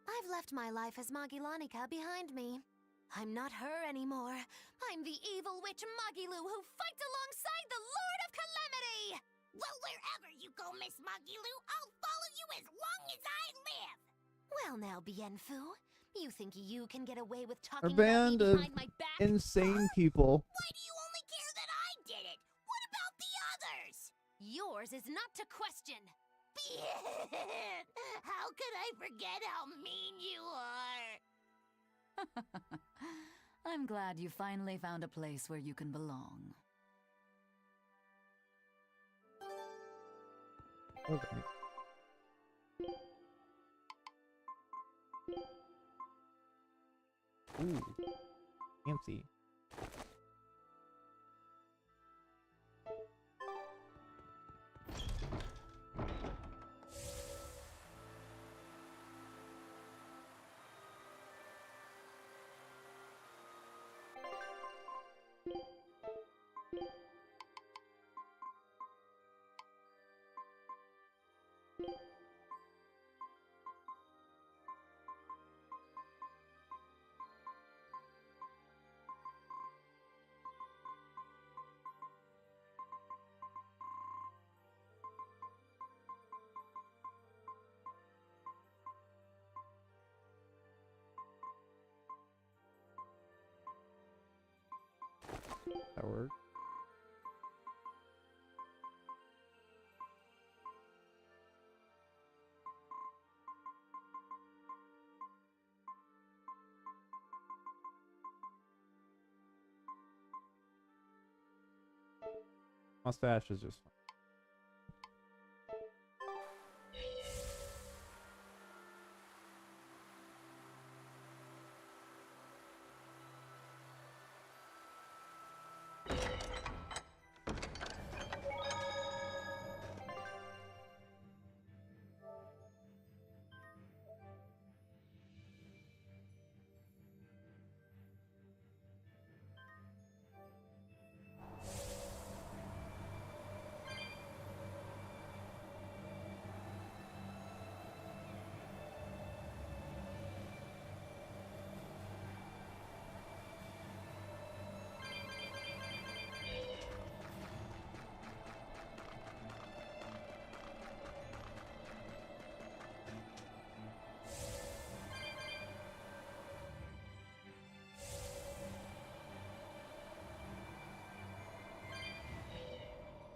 I've left my life as Magilanica behind me. I'm not her anymore. I'm the evil witch Magilu who fights alongside the Lord of Calamity! Well, wherever you go, Miss Magilu, I'll follow you as long as I live! Well now, Bienfu, you think you can get away with A talking about me band of behind my back? insane people. Why do you only care that I did it? What about the others? Yours is not to question. How could I forget how mean you are? I'm glad you finally found a place where you can belong. Okay. Ooh, fancy. That worked. Mustache is just fine.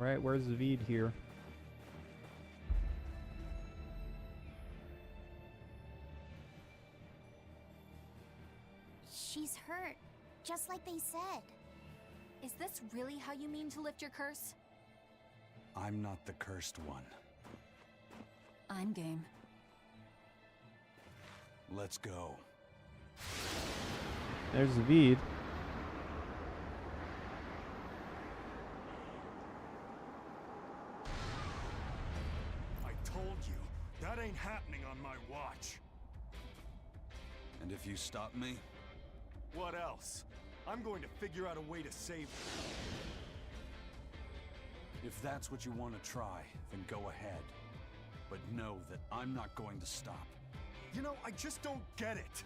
Right, where's Zavid here? She's hurt, just like they said. Is this really how you mean to lift your curse? I'm not the cursed one. I'm game. Let's go. There's Zavid. I told you, that ain't happening on my watch. And if you stop me, What else? I'm going to figure out a way to save you. if that's what you want to try, then go ahead. But know that I'm not going to stop. You know, I just don't get it.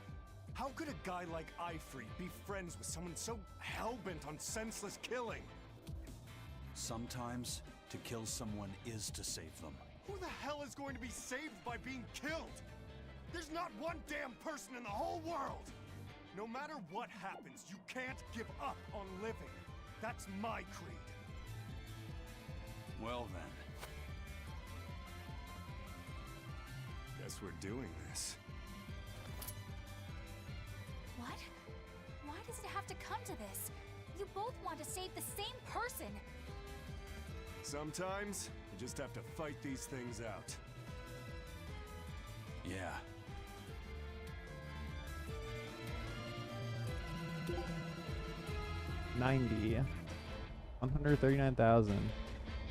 How could a guy like Ifrit be friends with someone so hell-bent on senseless killing? Sometimes, to kill someone is to save them. Who the hell is going to be saved by being killed? There's not one damn person in the whole world! No matter what happens, you can't give up on living. That's my creed. Well then. Guess we're doing this. What? Why does it have to come to this? You both want to save the same person. Sometimes, you just have to fight these things out. Yeah. $90. 139,000.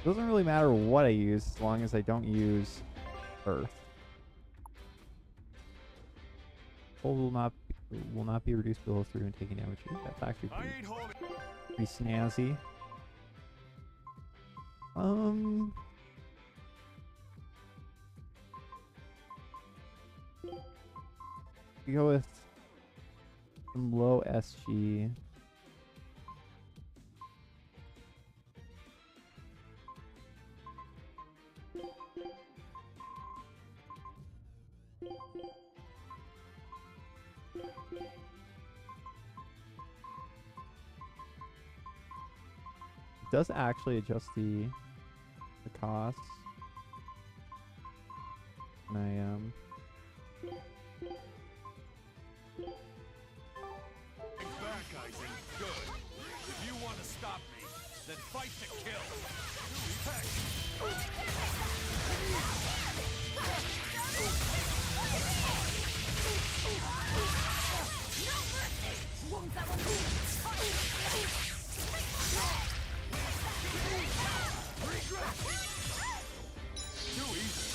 Doesn't really matter what I use as long as I don't use Earth. Hold will not be reduced below 3 when taking damage. That's actually pretty snazzy. We go with Some low SG. It does actually adjust the costs. And Back, Eisen. Good. If you want to stop me, then fight to kill. Too easy.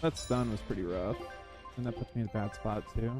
that stun was pretty rough. And that puts me in a bad spot too.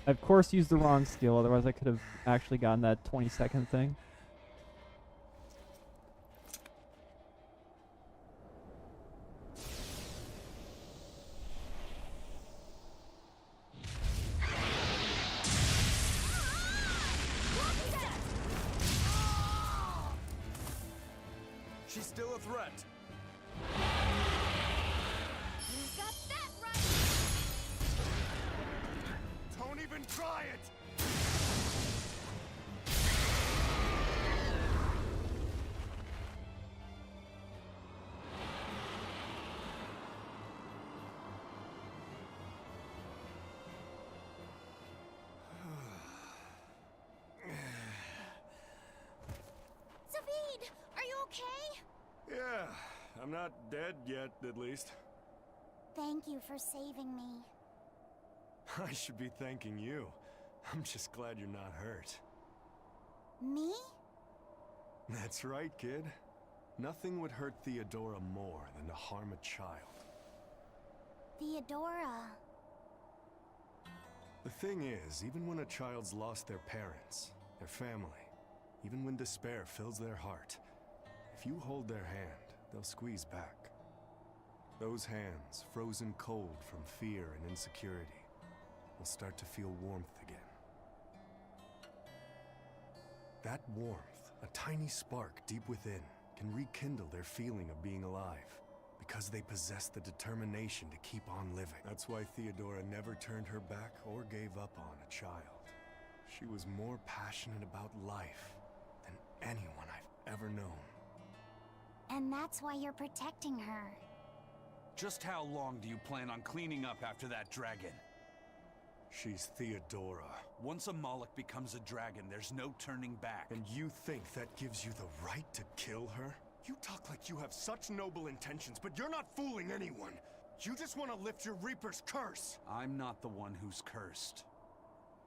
I of course used the wrong skill, otherwise I could have actually gotten that 20-second thing. She's still a threat. You got that right! Don't even try it! Zavid, are you okay? Yeah, I'm not dead yet, at least. Thank you for saving me. I should be thanking you. I'm just glad you're not hurt. Me? That's right, kid. Nothing would hurt Theodora more than to harm a child. Theodora. The thing is, even when a child's lost their parents, their family, even when despair fills their heart, if you hold their hand, they'll squeeze back. Those hands, frozen cold from fear and insecurity, will start to feel warmth again. That warmth, a tiny spark deep within, can rekindle their feeling of being alive, because they possess the determination to keep on living. That's why Theodora never turned her back or gave up on a child. She was more passionate about life than anyone I've ever known. And that's why you're protecting her. Just how long do you plan on cleaning up after that dragon? She's Theodora. Once a Moloch becomes a dragon, there's no turning back. And you think that gives you the right to kill her? You talk like you have such noble intentions, but you're not fooling anyone. You just want to lift your Reaper's curse. I'm not the one who's cursed.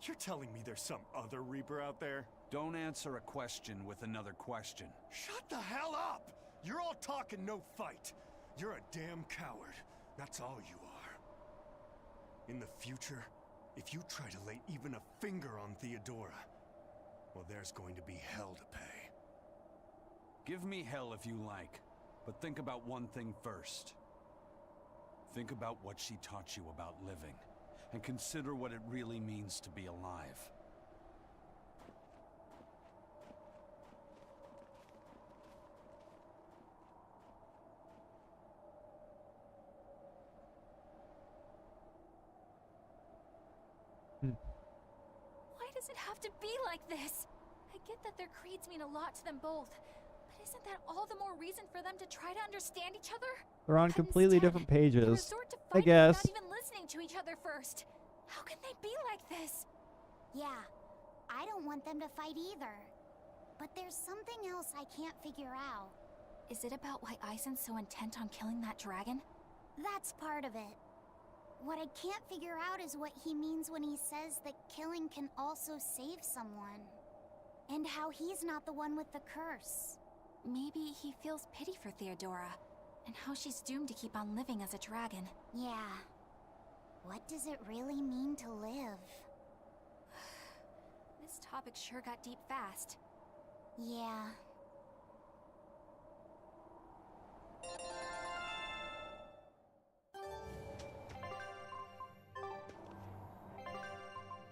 You're telling me there's some other Reaper out there? Don't answer a question with another question. Shut the hell up! You're all talk and no fight. You're a damn coward. That's all you are. In the future, if you try to lay even a finger on Theodora, well, there's going to be hell to pay. Give me hell if you like, but think about one thing first. Think about what she taught you about living, and consider what it really means to be alive. Why does it have to be like this? I get that their creeds mean a lot to them both, but isn't that all the more reason for them to try to understand each other? They're on But completely instead, different they pages, resort to I fighting guess. without even listening to each other first. How can they be like this? Yeah, I don't want them to fight either. But there's something else I can't figure out. Is it about why Aizen's so intent on killing that dragon? That's part of it. What I can't figure out is what he means when he says that killing can also save someone. And how he's not the one with the curse. Maybe he feels pity for Theodora, and how she's doomed to keep on living as a dragon. Yeah. What does it really mean to live? This topic sure got deep fast. Yeah.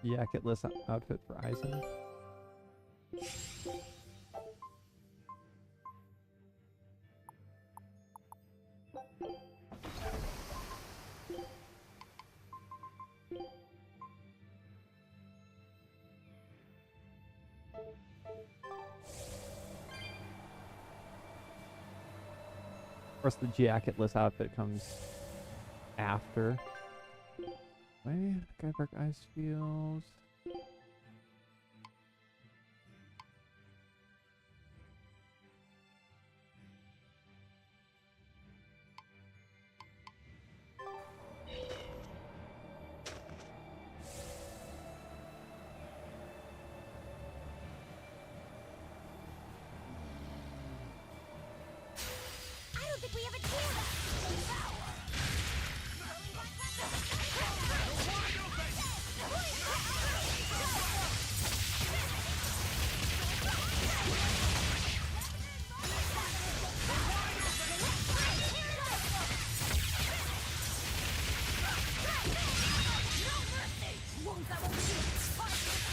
Jacketless outfit for Aizen. Of course, the jacketless outfit comes after. Wait, Guyberg Ice Fields. I don't think we have a chance!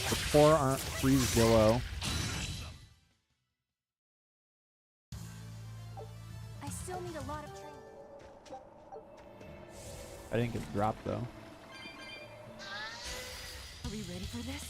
The poor aren't freeze Zillow. I still need a lot of training. I didn't get dropped though. Are we ready for this?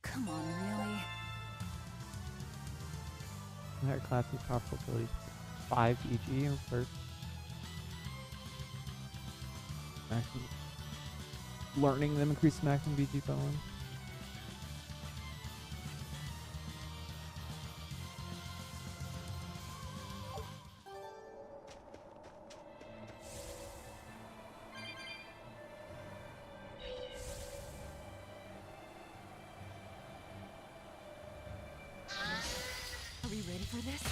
Come on, really? Higher class and powerful abilities. 5 EG or first. Maximum. Learning them increase maximum BG by 1. Are we ready for this?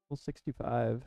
Full 65.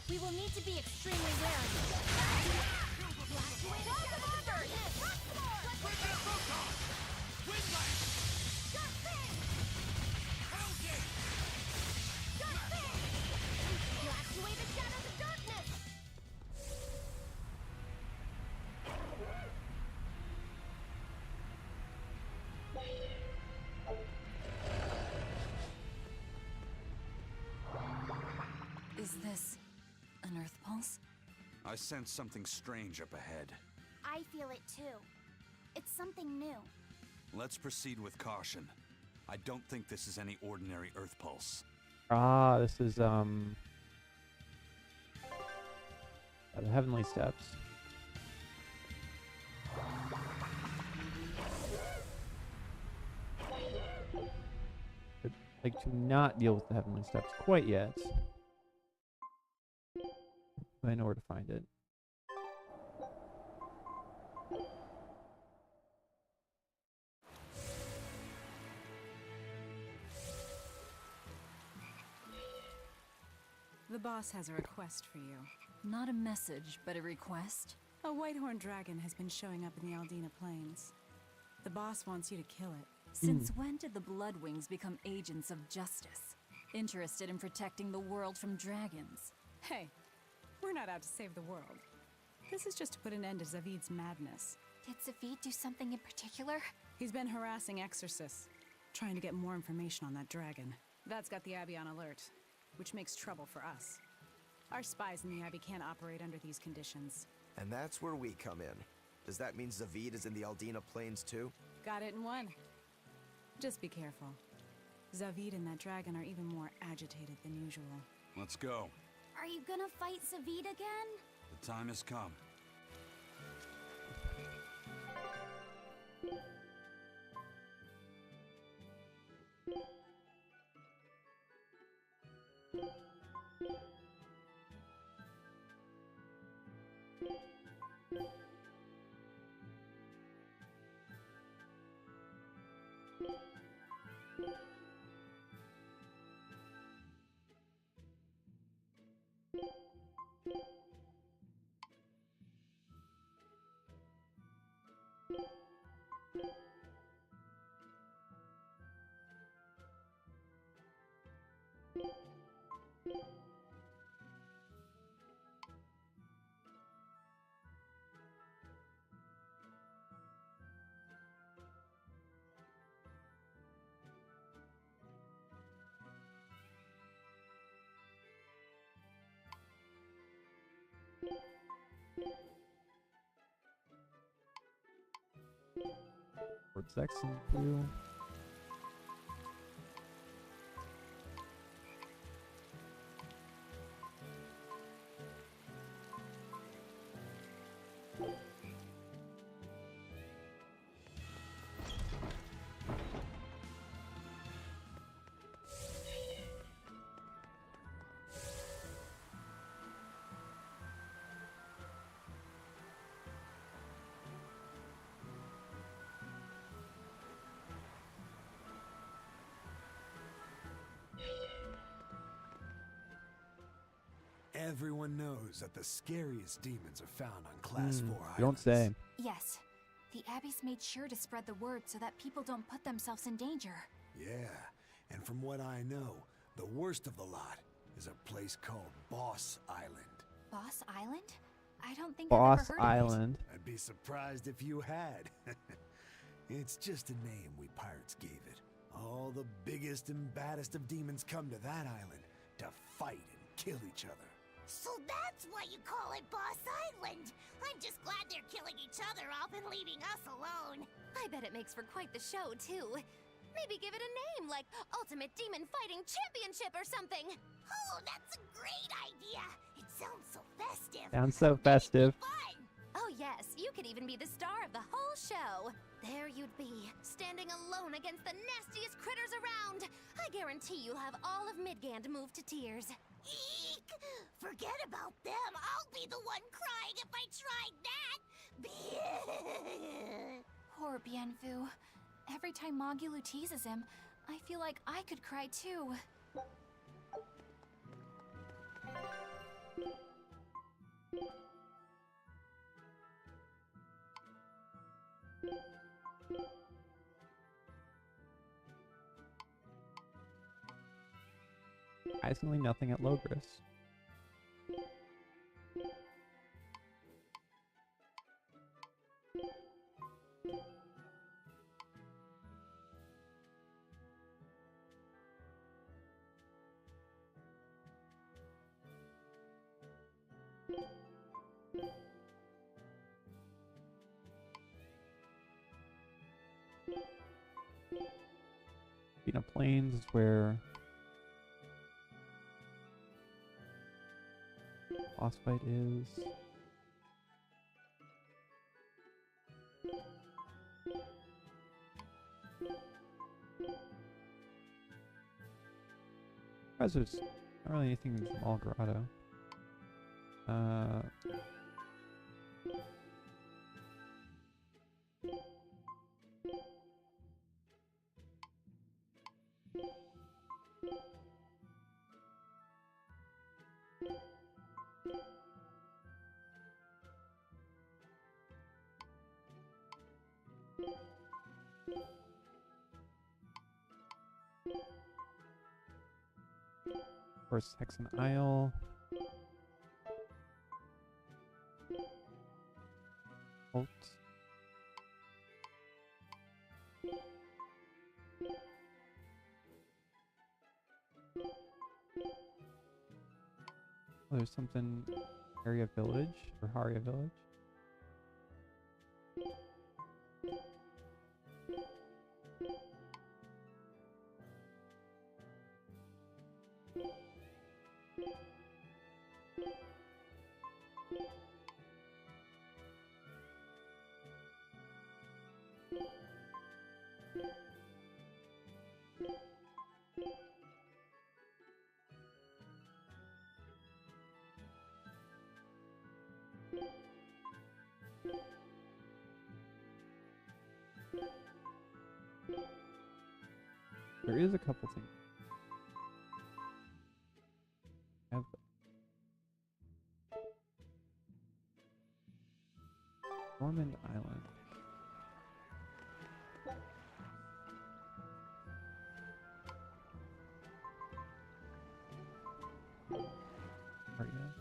We will need to be extremely wary. Is this an Earth Pulse? I sense something strange up ahead. I feel it too. It's something new. Let's proceed with caution. I don't think this is any ordinary Earth pulse. Ah, this is the Heavenly Steps. I'd like to not deal with the Heavenly Steps quite yet. But I know where to find it. The boss has a request for you. Not a message, but a request? A whitehorn dragon has been showing up in the Aldina Plains. The boss wants you to kill it. Since when did the Bloodwings become agents of justice? Interested in protecting the world from dragons? Hey, we're not out to save the world. This is just to put an end to Zavid's madness. Did Zavid do something in particular? He's been harassing exorcists, trying to get more information on that dragon. That's got the Abbey on alert, which makes trouble for us. Our spies in the Abbey can't operate under these conditions. And that's where we come in. Does that mean Zavid is in the Aldina Plains too? Got it in one. Just be careful. Zavid and that dragon are even more agitated than usual. Let's go. Are you gonna fight Zavid again? The time has come. Word section 2. Everyone knows that the scariest demons are found on Class 4 islands. You don't say. Yes. The Abbey's made sure to spread the word so that people don't put themselves in danger. Yeah, and from what I know, the worst of the lot is a place called Boss Island. Boss Island? I don't think Boss I've ever heard Island. I'd be surprised if you had. It's just a name we pirates gave it. All the biggest and baddest of demons come to that island to fight and kill each other. So that's why you call it Boss Island. I'm just glad they're killing each other off and leaving us alone. I bet it makes for quite the show, too. Maybe give it a name, like Ultimate Demon Fighting Championship or something. Oh, that's a great idea. It sounds so festive. Sounds so festive. Fun. Oh yes, you could even be the star of the whole show. There you'd be, standing alone against the nastiest critters around. I guarantee you'll have all of Midgand moved to tears. Eek! Forget about them. I'll be the one crying if I tried that. Poor Bienfu. Every time Mogulu teases him, I feel like I could cry too. Surprisingly, nothing at Logris. Pina Plains is where boss fight is. There's not really anything in Small Grotto. Of course, Hexen Isle. Holt. Oh, there's something Area Village or Haria Village. There is a couple things. Have Normand Island. Aria.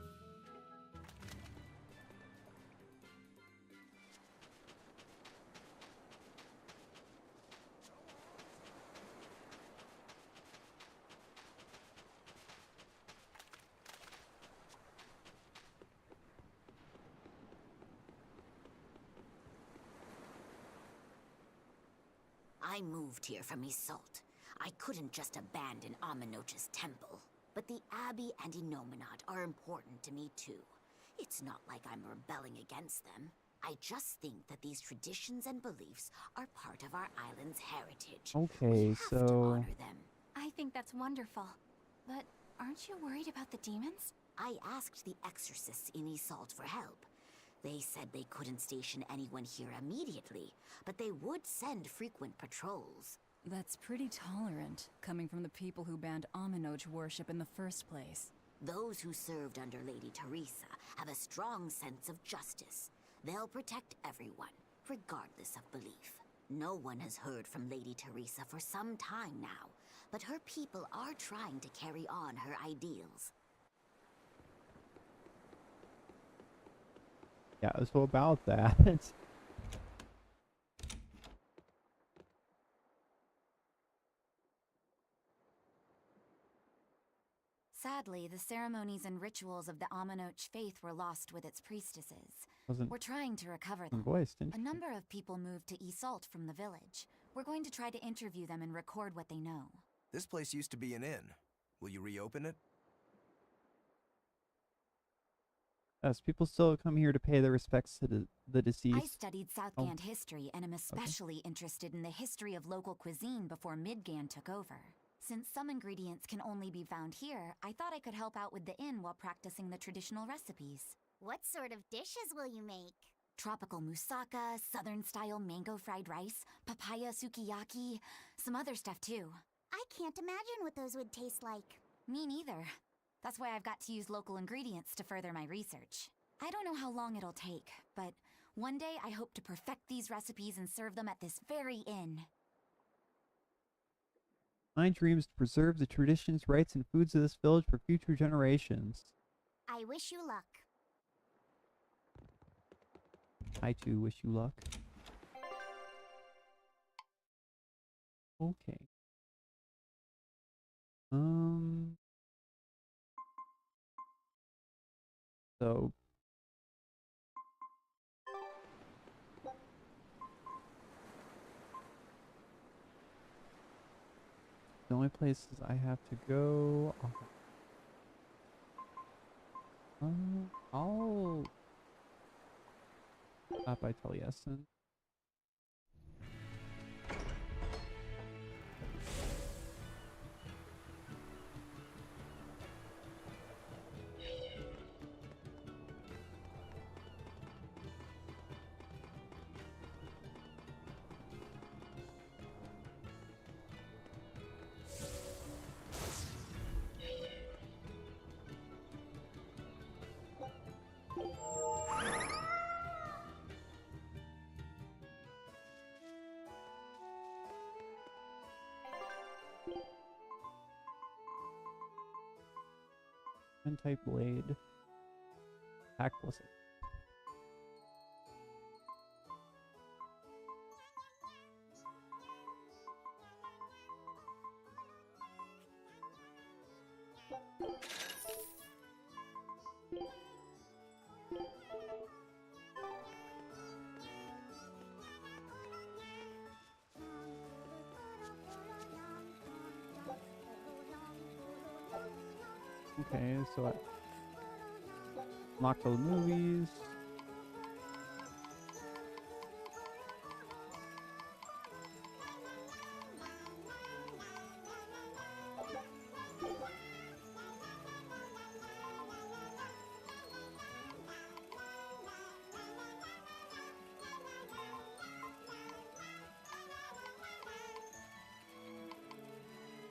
I moved here from Isolde. I couldn't just abandon Aminoch's temple. But the Abbey and Inominat are important to me too. It's not like I'm rebelling against them. I just think that these traditions and beliefs are part of our island's heritage. Okay, We have to so honor them. I think that's wonderful. But aren't you worried about the demons? I asked the exorcists in Isolde for help. They said they couldn't station anyone here immediately, but they would send frequent patrols. That's pretty tolerant, coming from the people who banned Aminoch worship in the first place. Those who served under Lady Teresa have a strong sense of justice. They'll protect everyone, regardless of belief. No one has heard from Lady Teresa for some time now, but her people are trying to carry on her ideals. yeah, so about that. Sadly, the ceremonies and rituals of the Amanoch faith were lost with its priestesses. Wasn't We're trying to recover them. voiced. A number of people moved to Isolt from the village. We're going to try to interview them and record what they know. This place used to be an inn. Will you reopen it? Yes, people still come here to pay their respects to the deceased. I studied Southgand history and am especially interested in the history of local cuisine before Midgand took over. Since some ingredients can only be found here, I thought I could help out with the inn while practicing the traditional recipes. What sort of dishes will you make? Tropical moussaka, southern-style mango fried rice, papaya sukiyaki, some other stuff too. I can't imagine what those would taste like. Me neither. That's why I've got to use local ingredients to further my research. I don't know how long it'll take, but one day I hope to perfect these recipes and serve them at this very inn. My dream is to preserve the traditions, rites, and foods of this village for future generations. I wish you luck. I too wish you luck. Okay. So the only places I have to go are... I'll stop by Taliesin. Type blade. Hack plus 8. Okay, so I unlocked all the movies.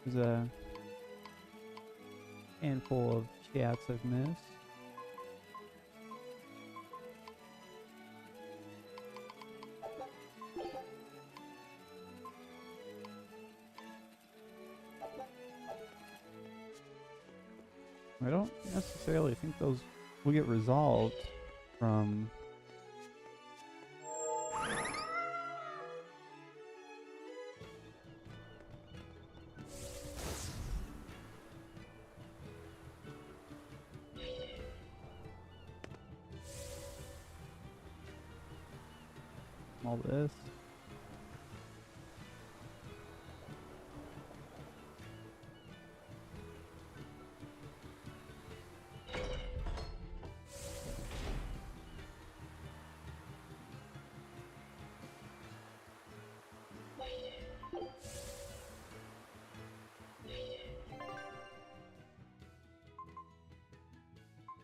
There's a handful of chats I've missed. I don't necessarily think those will get resolved from all this.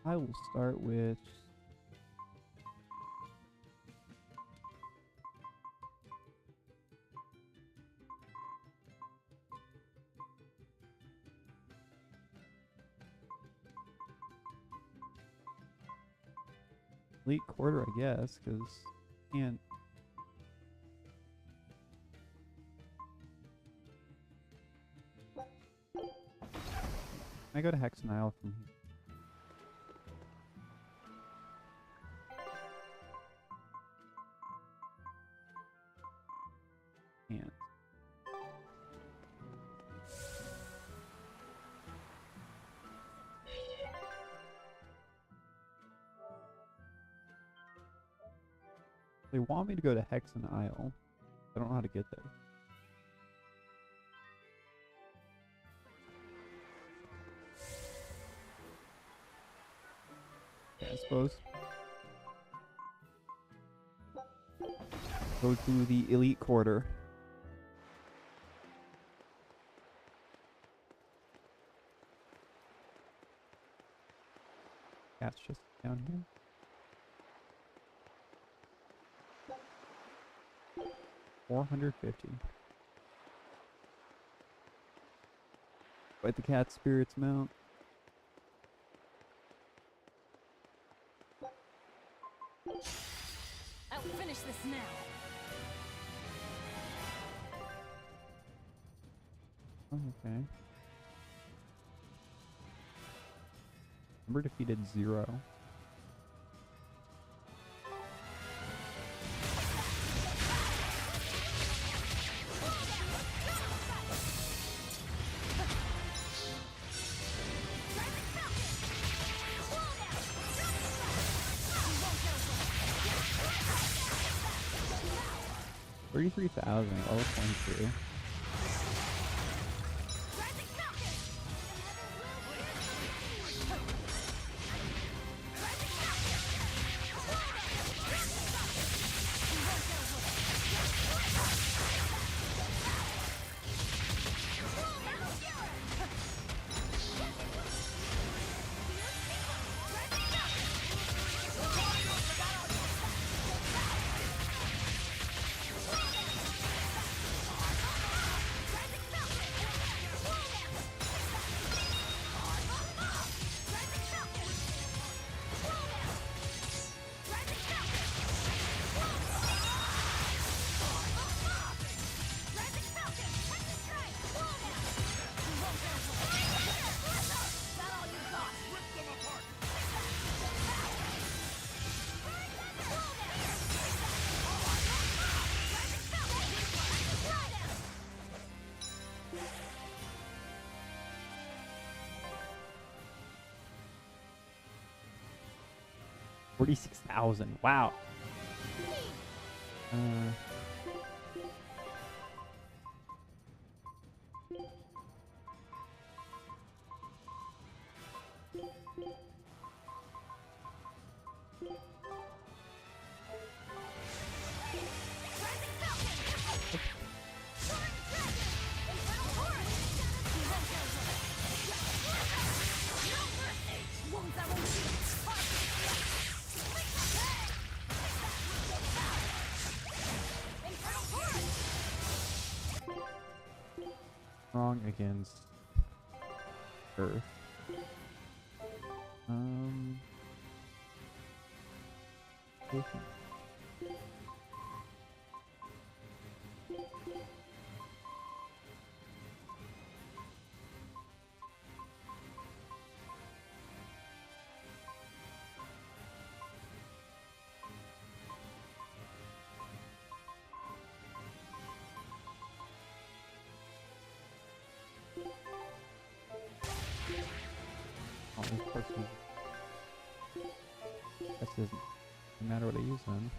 I will start with elite quarter, I guess, because can't. I go to Hexenile from here. Can't. They want me to go to Hexen Isle. I don't know how to get there. Yeah, I suppose. Go to the Elite Quarter. That's just down here. $450. Fight the cat spirits mount. I'll finish this now. Oh, okay. Number defeated 0. $33,000. Level 22. $46,000. Wow. Strong against Earth. Oh, this person. That doesn't matter what I use then.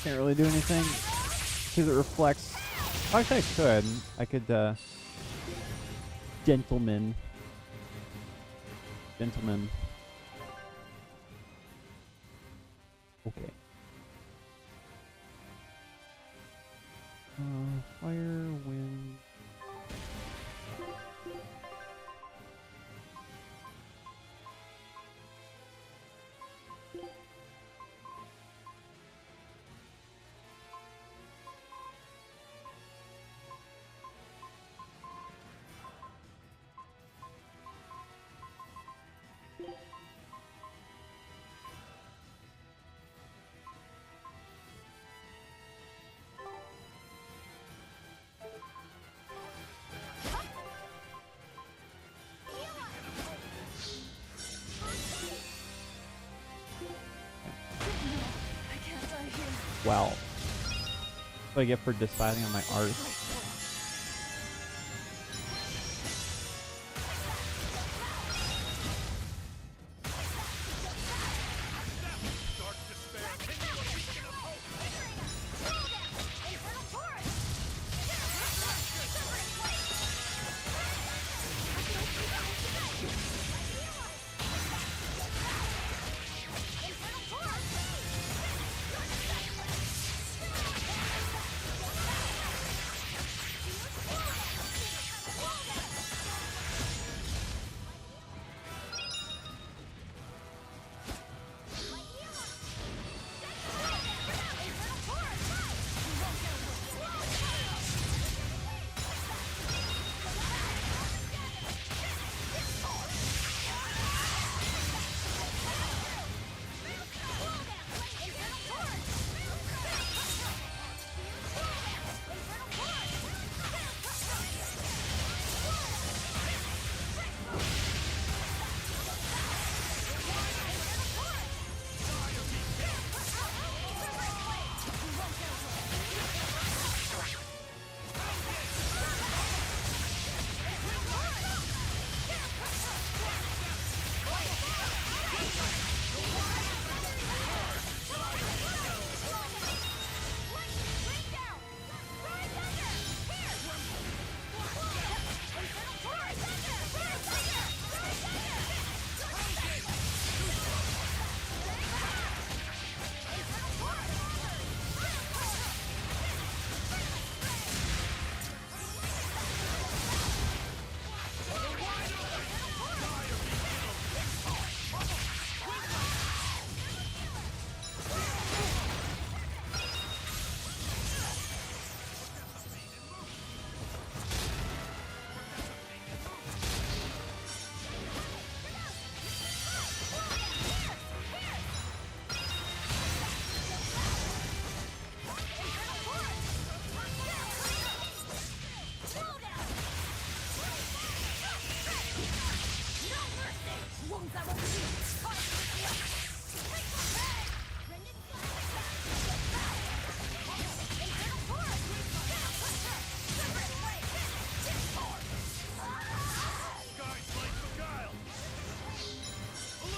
can't really do anything because it reflects. Actually, I could. I could, Gentleman. Okay. Fire, wind. Wow. What do I get for deciding on my art?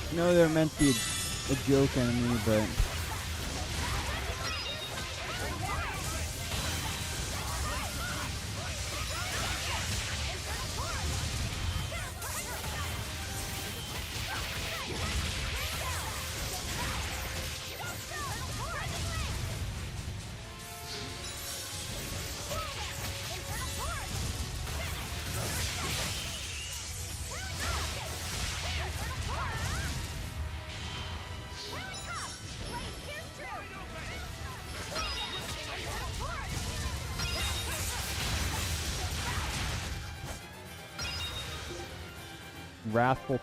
I know they're meant to be a joke enemy, but wrathful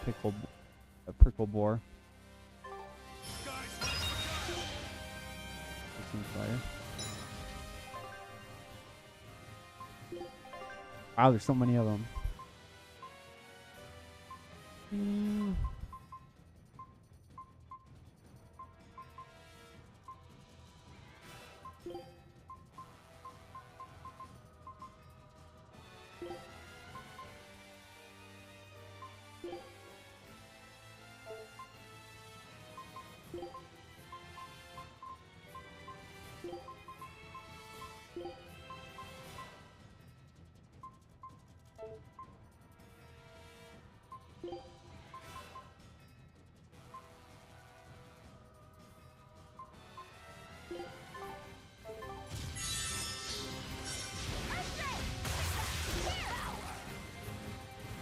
prickle boar. Wow, there's so many of them.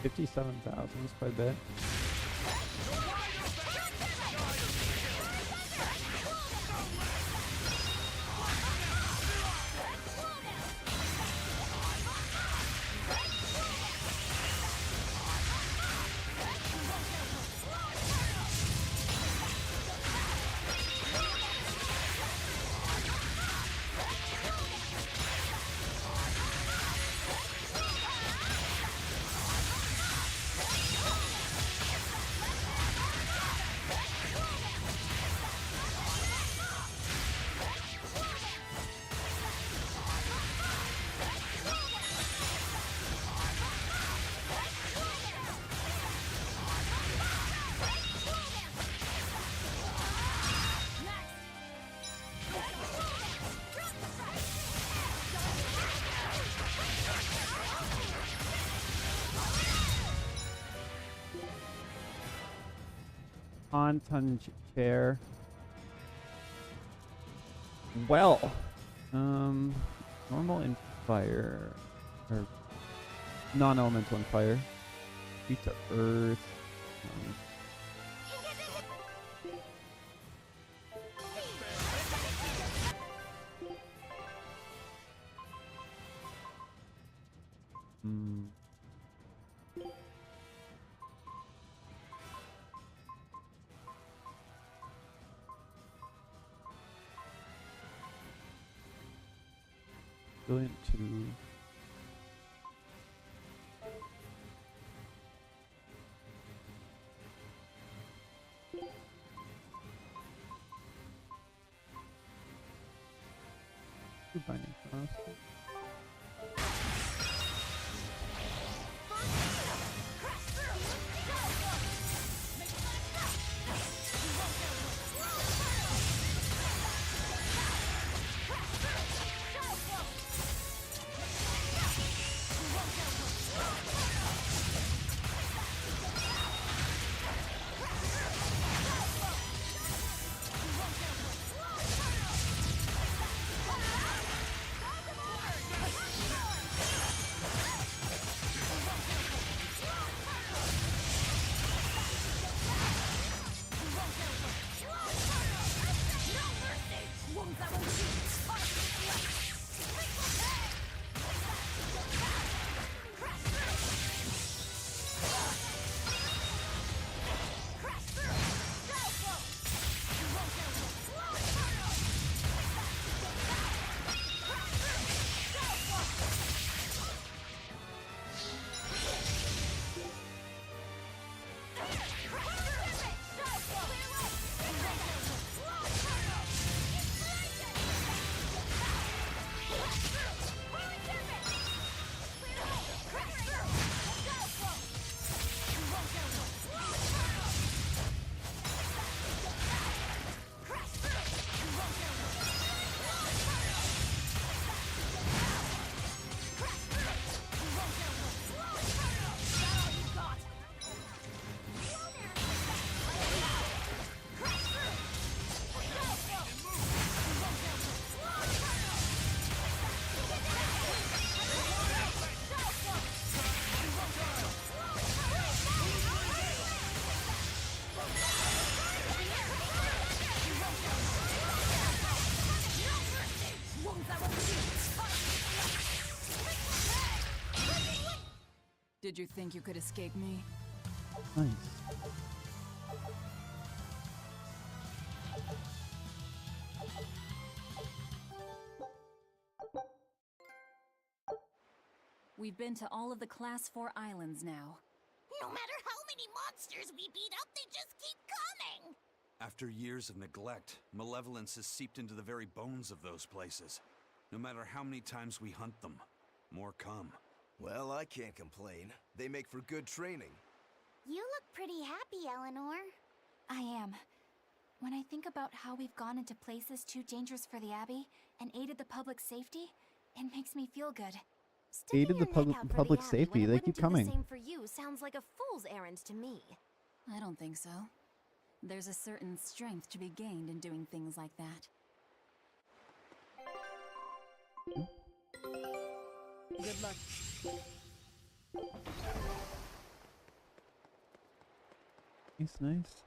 $57,000 is quite a bit. On-ton chair. Well, normal and fire, or non-elemental and fire. Beat to earth. Brilliant 2. Two binding frost. Did you think you could escape me? Nice. We've been to all of the Class 4 islands now. No matter how many monsters we beat up, they just keep coming! After years of neglect, malevolence has seeped into the very bones of those places. No matter how many times we hunt them, more come. Well, I can't complain. They make for good training. You look pretty happy, Eleanor. I am. When I think about how we've gone into places too dangerous for the Abbey and aided the public's safety, it makes me feel good. Sticking aided the your neck out for public the Abbey safety. when it They wouldn't keep do coming. the same for you sounds like a fool's errand to me. I don't think so. There's a certain strength to be gained in doing things like that. Good luck. Nice.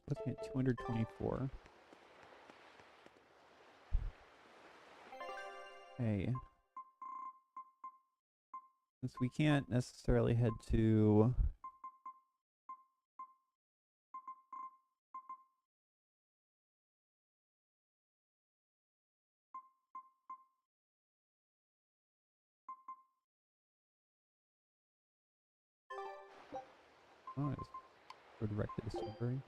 Puts me at 224. Okay. Since we can't necessarily head to... Oh, we're directed to Sunbury.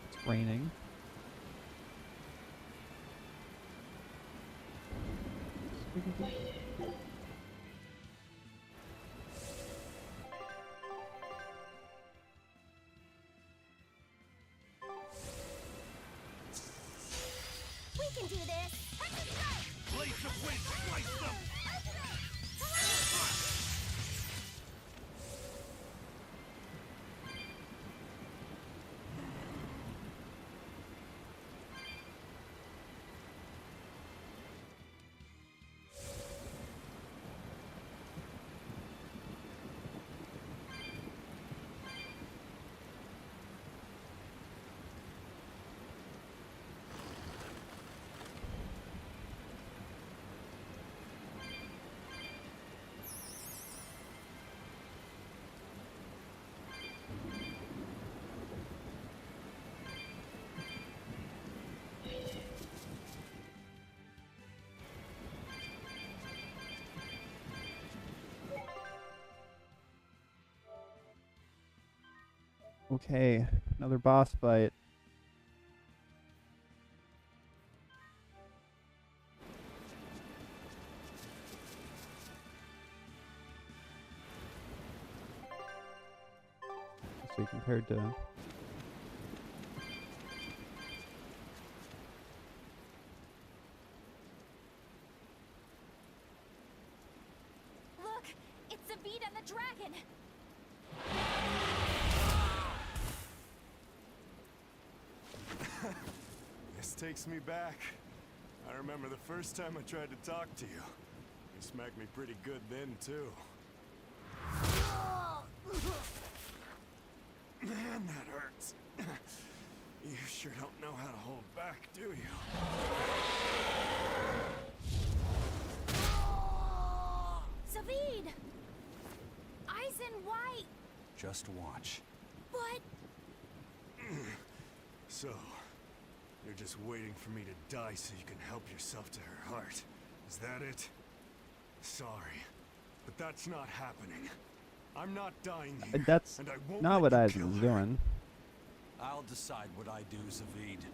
It's raining. We can do this! Blades of wind, slice them! Okay, another boss fight. So compared to... Look! It's Zavid and the dragon! This takes me back. I remember the first time I tried to talk to you. You smacked me pretty good then, too. Man, that hurts. You sure don't know how to hold back, do you? Zavid! Eisen, why? Just watch. But... So, you're just waiting for me to die so you can help yourself to her heart. Is that it? Sorry, but that's not happening. I'm not dying here. That's and I won't not let what you Eisen's kill her. doing. I'll decide what I do, Zavid.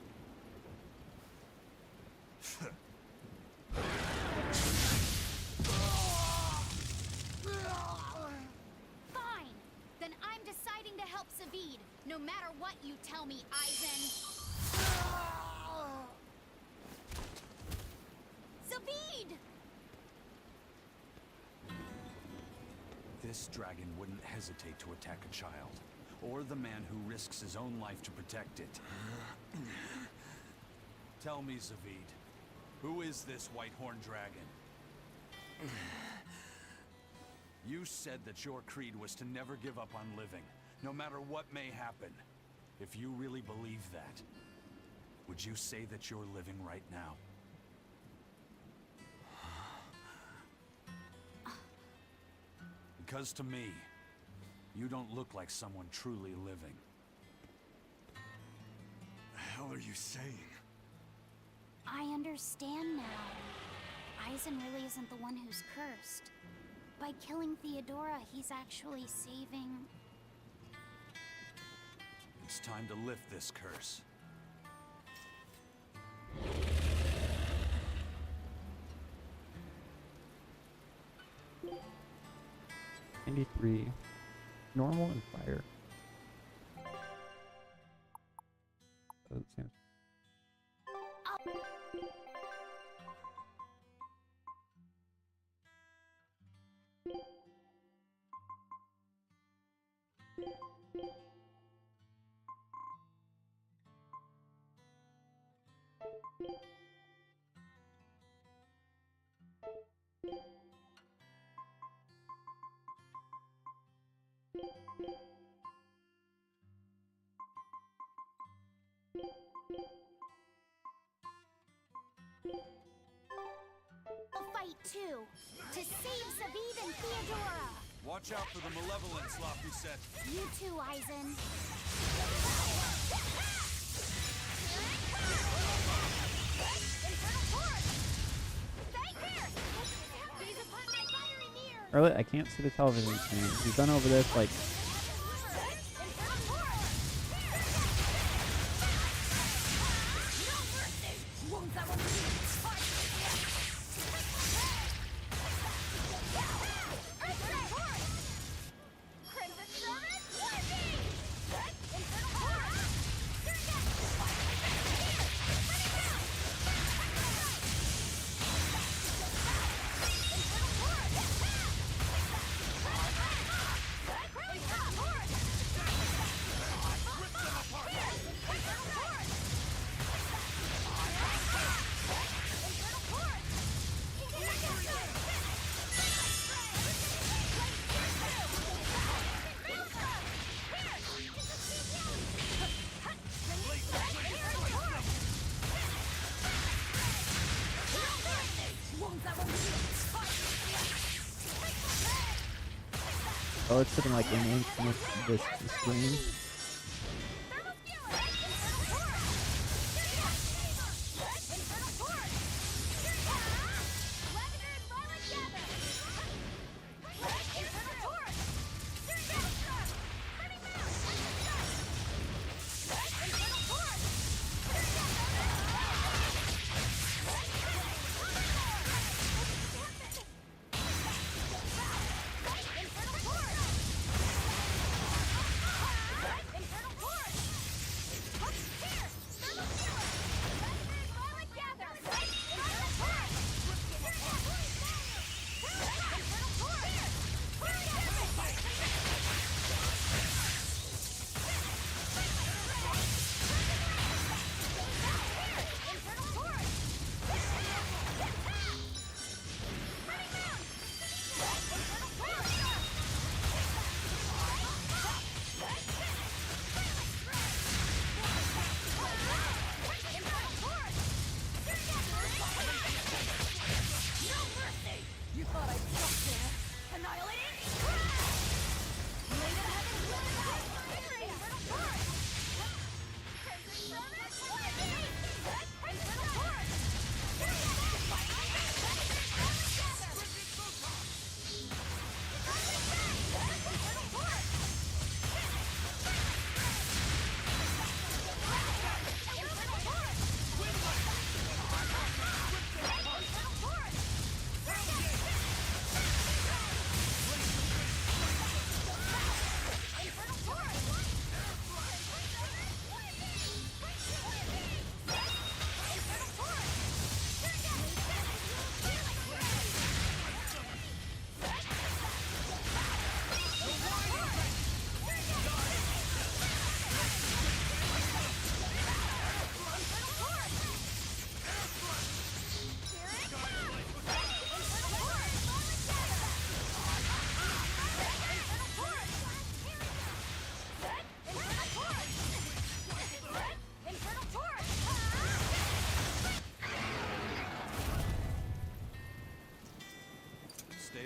Fine! Then I'm deciding to help Zavid, no matter what you tell me, Eisen. Zavid! This dragon wouldn't hesitate to attack a child, or the man who risks his own life to protect it. Tell me, Zavid, who is this Whitehorn dragon? You said that your creed was to never give up on living, no matter what may happen. If you really believe that, would you say that you're living right now? Because to me, you don't look like someone truly living. The hell are you saying? I understand now. Eisen really isn't the one who's cursed. By killing Theodora, he's actually saving... It's time to lift this curse. 93. Normal and fire. Oh, it seems. I'll fight too, to save Zavid and Theodora. Watch out for the malevolence, Lapuset. You too, Eisen. Early, I can't see the television screen. We've done over this like. Oh, it's sitting like an inch from this screen.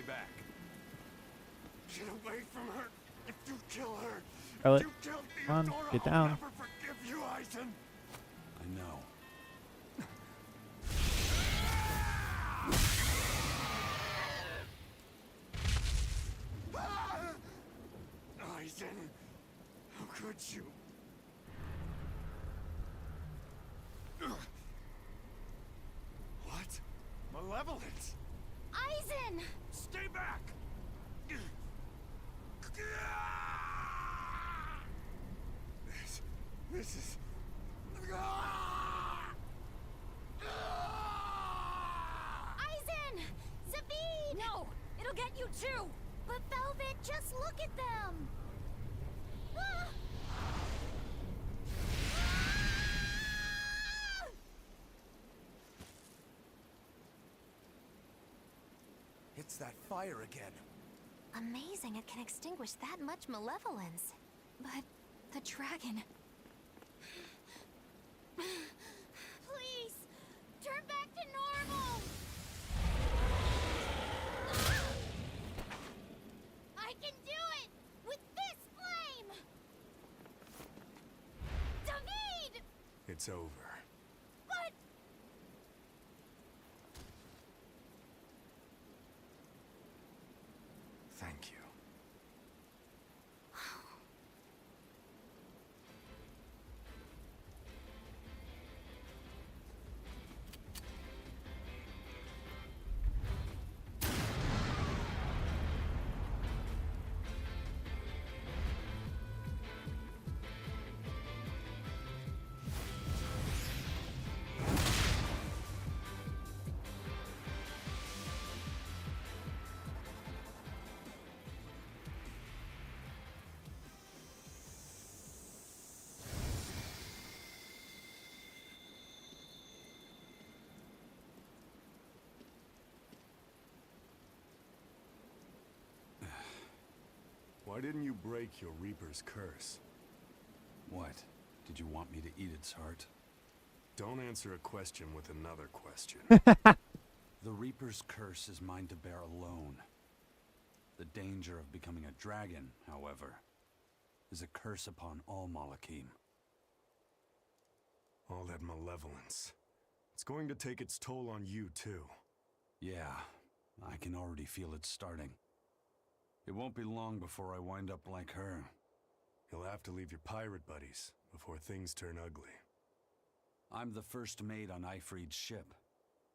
back. Get away from her. If you kill her, Scarlet, if you kill come on, Theodora, get I'll down. never forgive you, Eisen. I know. Eisen, how could you? What? Malevolence? Eisen! Stay back! This is... Eisen! Zavid! No! It'll get you too! But Velvet, just look at them! Ah! It's that fire again. Amazing it can extinguish that much malevolence. But the dragon... Please! Turn back to normal! I can do it! With this flame! David! It's over. But... Thank you. Why didn't you break your Reaper's curse? What? Did you want me to eat its heart? Don't answer a question with another question. The Reaper's curse is mine to bear alone. The danger of becoming a dragon, however, is a curse upon all Malakim. All that malevolence. It's going to take its toll on you, too. Yeah, I can already feel it starting. It won't be long before I wind up like her. You'll have to leave your pirate buddies before things turn ugly. I'm the first mate on Ifrid's ship.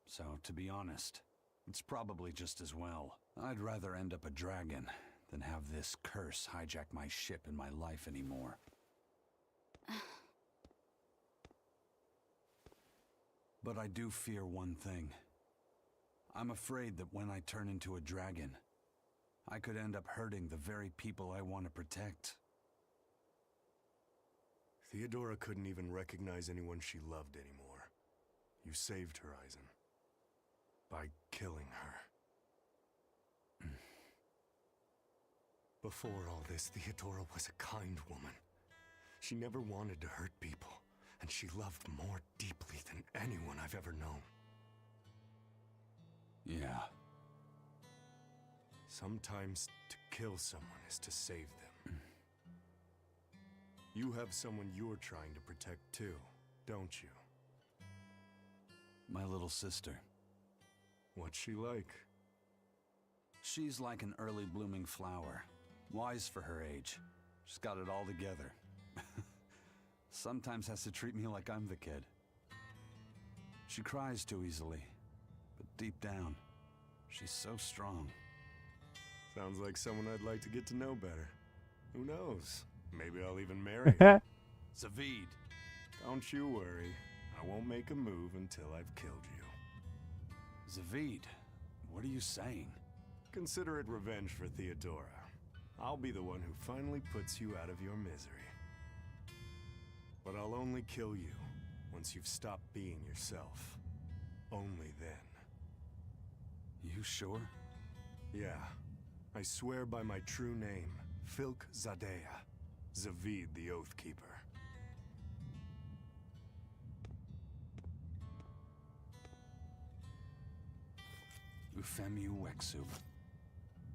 So, to be honest, it's probably just as well. I'd rather end up a dragon than have this curse hijack my ship and my life anymore. But I do fear one thing. I'm afraid that when I turn into a dragon, I could end up hurting the very people I want to protect. Theodora couldn't even recognize anyone she loved anymore. You saved her, Eisen. By killing her. Before all this, Theodora was a kind woman. She never wanted to hurt people, and she loved more deeply than anyone I've ever known. Yeah. Sometimes to kill someone is to save them. You have someone you're trying to protect too, don't you? My little sister. What's she like? She's like an early blooming flower. Wise for her age. She's got it all together. Sometimes has to treat me like I'm the kid. She cries too easily, but deep down, she's so strong. Sounds like someone I'd like to get to know better. Who knows? Maybe I'll even marry her. Zavid! Don't you worry. I won't make a move until I've killed you. Zavid, what are you saying? Consider it revenge for Theodora. I'll be the one who finally puts you out of your misery. But I'll only kill you once you've stopped being yourself. Only then. You sure? Yeah. I swear by my true name, Filk Zadea, Zavid the Oathkeeper. Ufemu Wexu.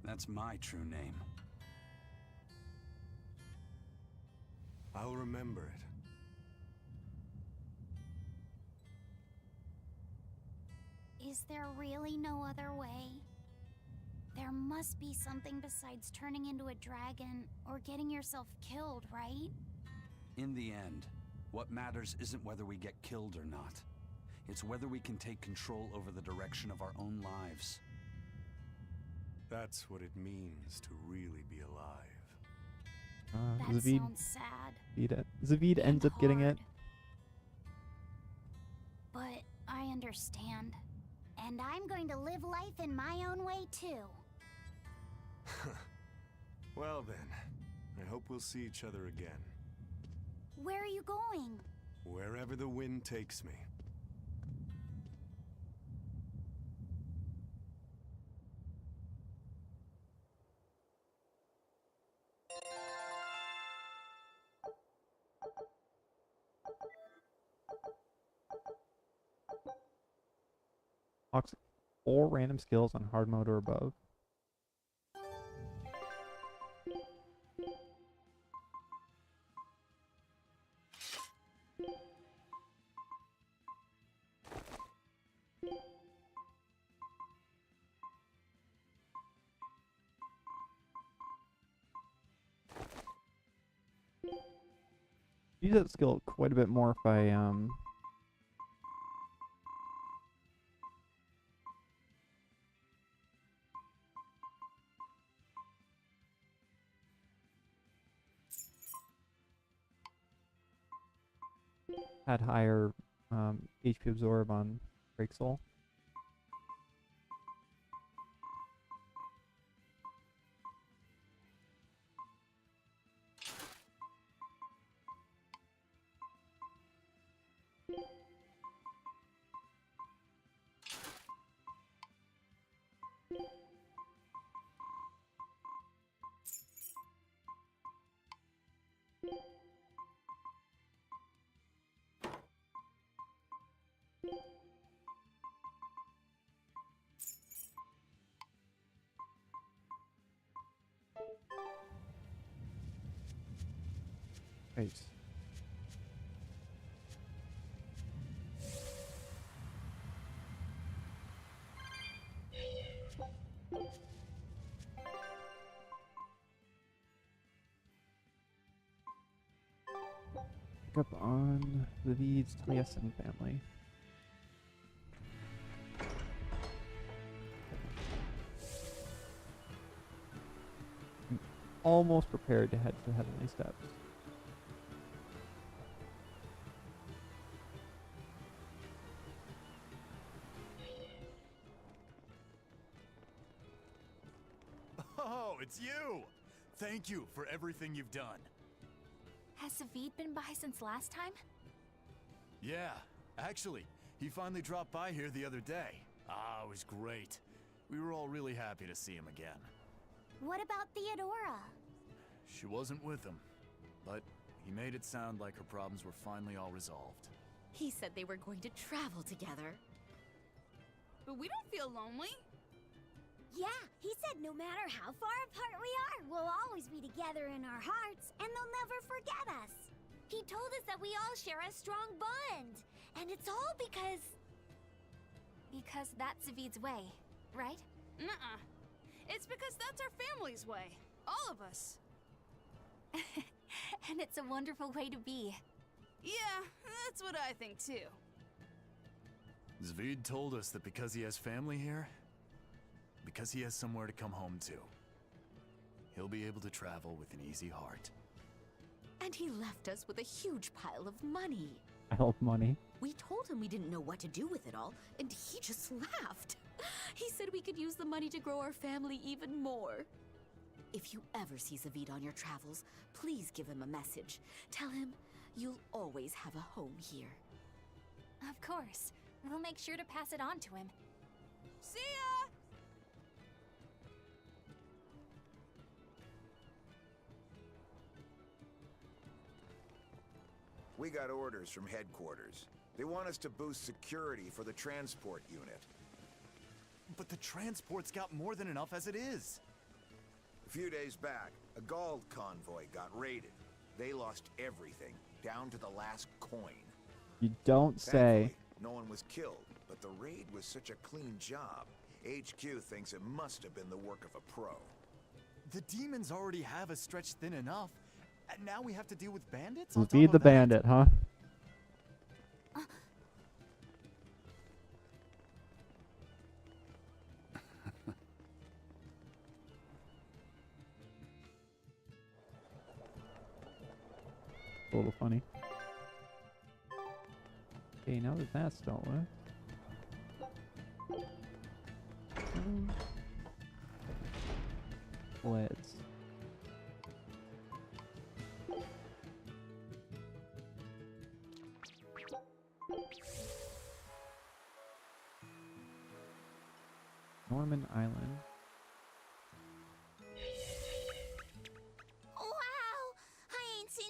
That's my true name. I'll remember it. Is there really no other way? There must be something besides turning into a dragon or getting yourself killed, right? In the end, what matters isn't whether we get killed or not. It's whether we can take control over the direction of our own lives. That's what it means to really be alive. That Zavid, sounds sad. Zavid ends up getting it. But I understand. And I'm going to live life in my own way, too. Well then, I hope we'll see each other again. Where are you going? Wherever the wind takes me. Unlocks 4 random skills on hard mode or above. Use that skill quite a bit more if I had higher HP absorb on Break Soul. Right. Pick up on the V's Taliesin family. I'm almost prepared to head to Heavenly Steps. Oh, it's you! Thank you for everything you've done. Has Zavid been by since last time? Yeah, actually, he finally dropped by here the other day. Ah, it was great. We were all really happy to see him again. What about Theodora? She wasn't with him, but he made it sound like her problems were finally all resolved. He said they were going to travel together. But we don't feel lonely. Yeah, he said no matter how far apart we are, we'll always be together in our hearts, and they'll never forget us. He told us that we all share a strong bond, and it's all because... Because that's Zavid's way, right? Nuh-uh. It's because that's our family's way. All of us. And it's a wonderful way to be. Yeah, that's what I think too. Zavid told us that because he has family here, because he has somewhere to come home to, he'll be able to travel with an easy heart. And he left us with a huge pile of money. Pile of money? We told him we didn't know what to do with it all, and he just laughed. He said we could use the money to grow our family even more. If you ever see Zavid on your travels, please give him a message. Tell him you'll always have a home here. Of course. We'll make sure to pass it on to him. See ya! We got orders from headquarters. They want us to boost security for the transport unit. But the transport's got more than enough as it is. few days back, a Gald convoy got raided. They lost everything, down to the last coin. You don't say. Thankfully, no one was killed, but the raid was such a clean job. HQ thinks it must have been the work of a pro. The demons already have us stretched thin enough, and now we have to deal with bandits? We'll feed the bandit, huh? A little funny. Okay, now that that's dealt with. Let's. Norman Island.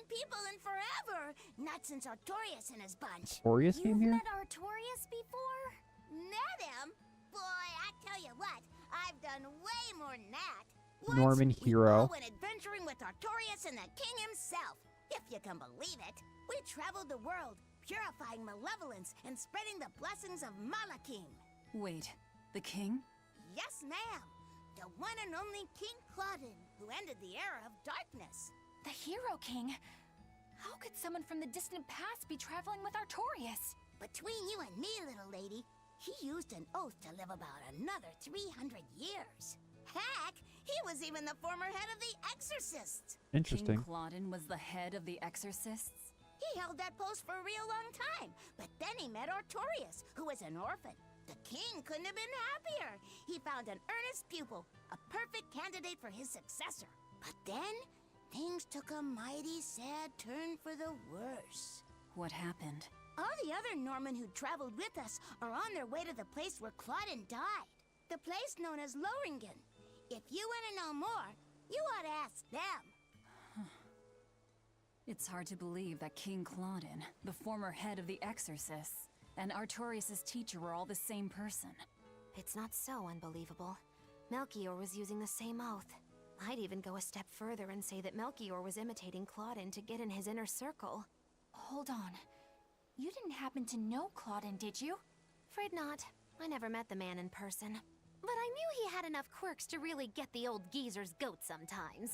People in forever. Not since Artorias and his bunch. Artorias came here? You've met Artorias before? Met him? Boy, I tell you what, I've done way more than that. Once, Norman Hero. We all went adventuring with Artorias and the king himself. If you can believe it. We traveled the world, purifying malevolence and spreading the blessings of Malakim. Wait, the king? Yes, ma'am. The one and only King Claudin, who ended the era of darkness. The Hero King? How could someone from the distant past be traveling with Artorias? Between you and me, little lady, he used an oath to live about another 300 years. Heck, he was even the former head of the Exorcists. Interesting. King Claudin was the head of the Exorcists? He held that post for a real long time, but then he met Artorias, who was an orphan. The king couldn't have been happier. He found an earnest pupil, a perfect candidate for his successor. But then, things took a mighty sad turn for the worse. What happened? All the other Norman who traveled with us are on their way to the place where Claudin died. The place known as Loringen. If you want to know more, you ought to ask them. It's hard to believe that King Claudin, the former head of the Exorcists, and Artorias' teacher were all the same person. It's not so unbelievable. Melchior was using the same oath. I'd even go a step further and say that Melchior was imitating Claudin to get in his inner circle. Hold on. You didn't happen to know Claudin, did you? Afraid not. I never met the man in person. But I knew he had enough quirks to really get the old geezer's goat sometimes.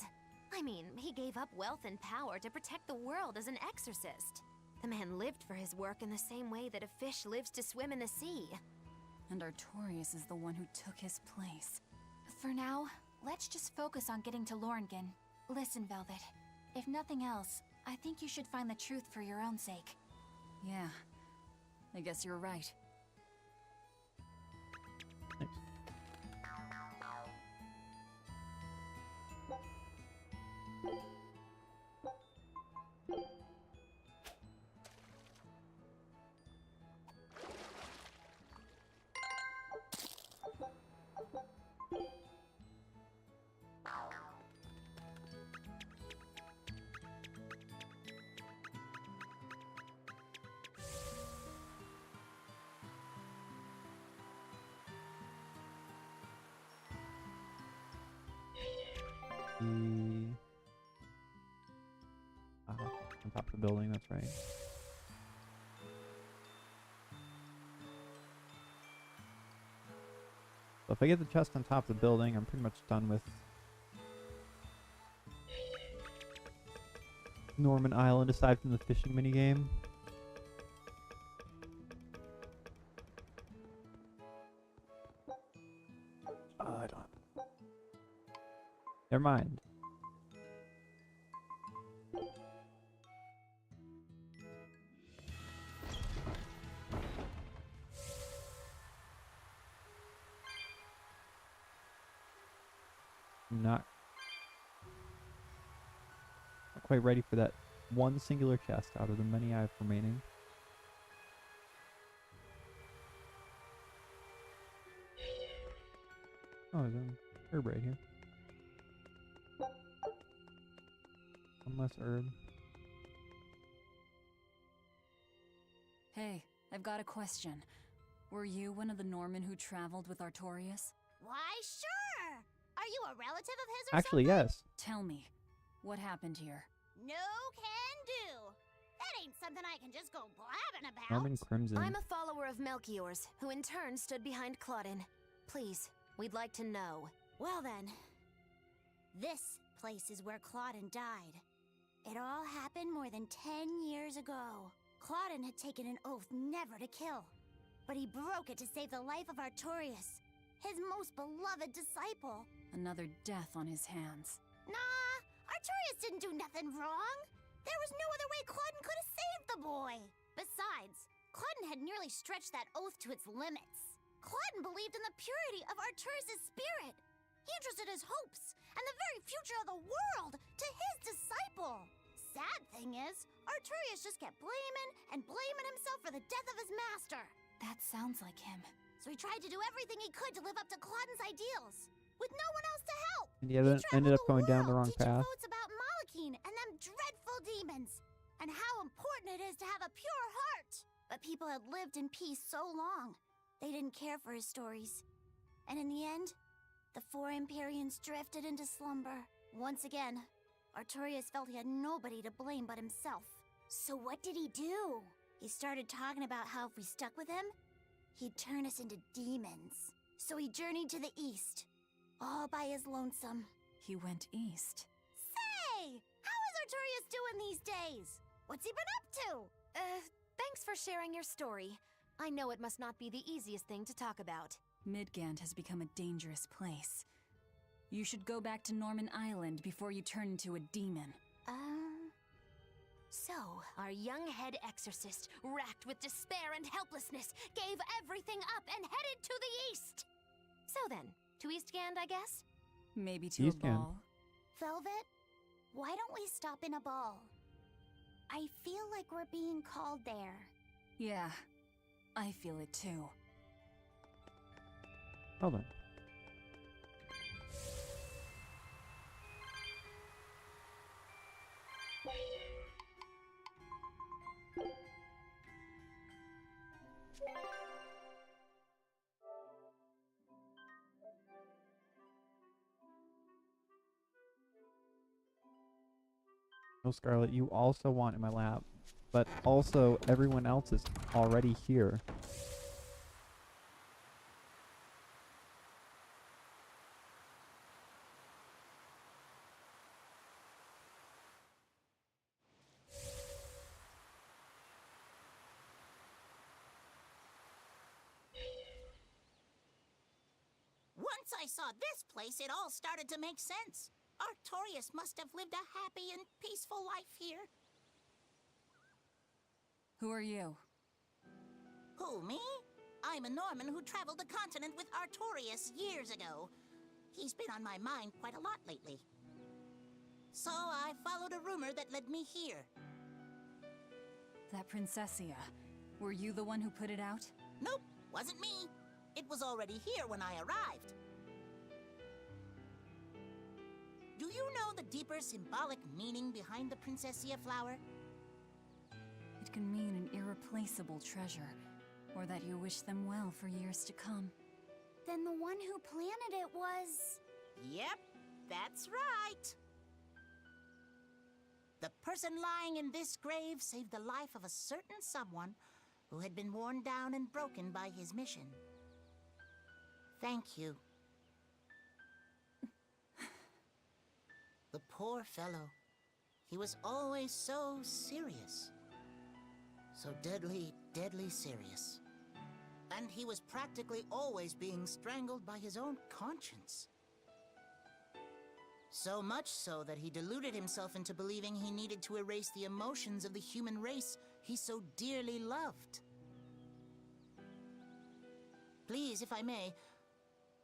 I mean, he gave up wealth and power to protect the world as an exorcist. The man lived for his work in the same way that a fish lives to swim in the sea. And Artorias is the one who took his place. For now, let's just focus on getting to Loringen. Listen, Velvet. If nothing else, I think you should find the truth for your own sake. Yeah, I guess you're right. Nice. On top of the building, that's right. So if I get the chest on top of the building, I'm pretty much done with Norman Island, aside from the fishing minigame. I don't. Never mind. Not quite ready for that one singular chest out of the many I have remaining. Oh, there's an herb right here. One less herb. Hey, I've got a question. Were you one of the Norman who traveled with Artorias? Why, sure! Are you a relative of his or Actually, something? yes. Tell me, what happened here? No can do. That ain't something I can just go blabbing about. Norman Crimson. I'm a follower of Melchior's, who in turn stood behind Claudin. Please, we'd like to know. Well then, this place is where Claudin died. It all happened more than 10 years ago. Claudin had taken an oath never to kill, but he broke it to save the life of Artorius, his most beloved disciple. Another death on his hands. Nah, Artorius didn't do nothing wrong. There was no other way Claudin could have saved the boy. Besides, Claudin had nearly stretched that oath to its limits. Claudin believed in the purity of Artorius' spirit. He entrusted his hopes and the very future of the world to his disciple. Sad thing is, Artorius just kept blaming himself for the death of his master. That sounds like him. So he tried to do everything he could to live up to Claudin's ideals, with no one else to help. And he ended up going down the wrong path. Teaching about Malachine and them dreadful demons, and how important it is to have a pure heart. But people had lived in peace so long, they didn't care for his stories. And in the end, the four Empyreans drifted into slumber. Once again, Artorius felt he had nobody to blame but himself. So what did he do? He started talking about how if we stuck with him, he'd turn us into demons. So he journeyed to the east, all by his lonesome. He went east. Say! How is Artorius doing these days? What's he been up to? Thanks for sharing your story. I know it must not be the easiest thing to talk about. Midgand has become a dangerous place. You should go back to Norman Island before you turn into a demon. So, our young head exorcist, racked with despair and helplessness, gave everything up and headed to the east. So then, to Eastgand, I guess? Maybe to a ball. Velvet, why don't we stop in a ball? I feel like we're being called there. Yeah, I feel it too. Hold on. No, Scarlet, you also want in my lap, but also everyone else is already here. Once I saw this place, it all started to make sense. Artorius must have lived a happy and peaceful life here. Who are you? Who, me? I'm a Norman who traveled the continent with Artorius years ago. He's been on my mind quite a lot lately. So I followed a rumor that led me here. That Princessia. Were you the one who put it out? Nope, wasn't me. It was already here when I arrived. Do you know the deeper symbolic meaning behind the Princessia flower? It can mean an irreplaceable treasure, or that you wish them well for years to come. Then the one who planted it was... Yep, that's right. The person lying in this grave saved the life of a certain someone who had been worn down and broken by his mission. Thank you. The poor fellow. He was always so serious. So deadly, deadly serious. And he was practically always being strangled by his own conscience. So much so that he deluded himself into believing he needed to erase the emotions of the human race he so dearly loved. Please, if I may,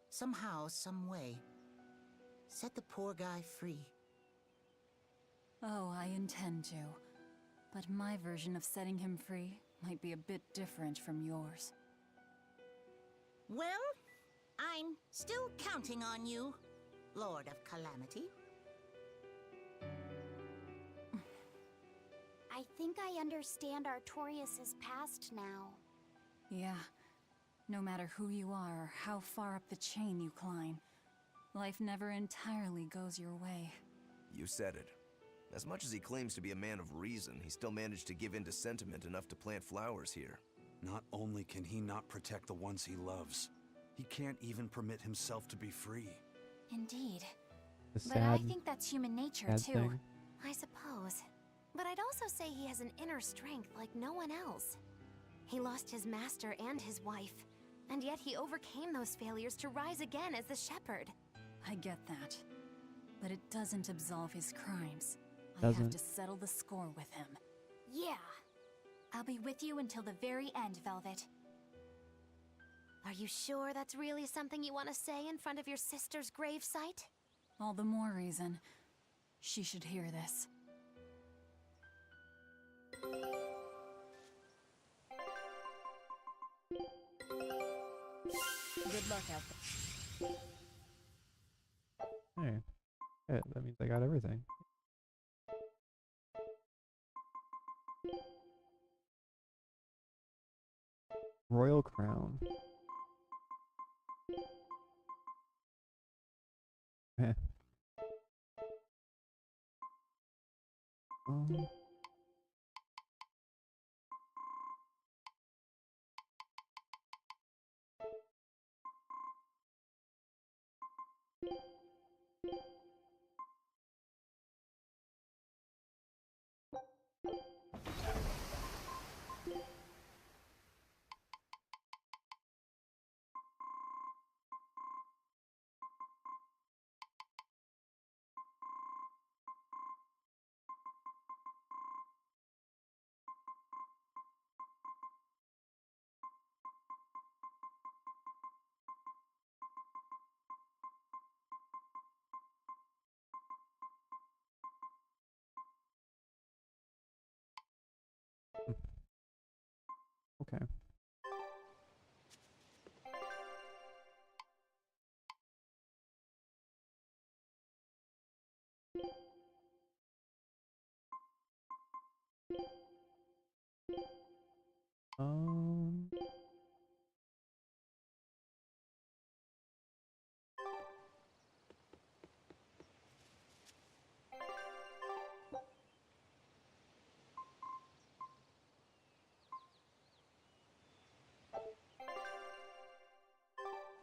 somehow, some way, set the poor guy free. Oh, I intend to. But my version of setting him free might be a bit different from yours. Well, I'm still counting on you, Lord of Calamity. I think I understand Artorius' past now. Yeah. No matter who you are or how far up the chain you climb, Life never entirely goes your way. You said it. As much as he claims to be a man of reason, he still managed to give in to sentiment enough to plant flowers here. Not only can he not protect the ones he loves, he can't even permit himself to be free. Indeed. The But I sad, think that's human nature, sad too. thing. I suppose. But I'd also say he has an inner strength like no one else. He lost his master and his wife, and yet he overcame those failures to rise again as the shepherd. I get that. But it doesn't absolve his crimes. I have Doesn't. to settle the score with him. Yeah. I'll be with you until the very end, Velvet. Are you sure that's really something you want to say in front of your sister's gravesite? All the more reason. She should hear this. Good luck out there. Hey. Yeah, that means I got everything. Royal crown. Eh. Um, okay.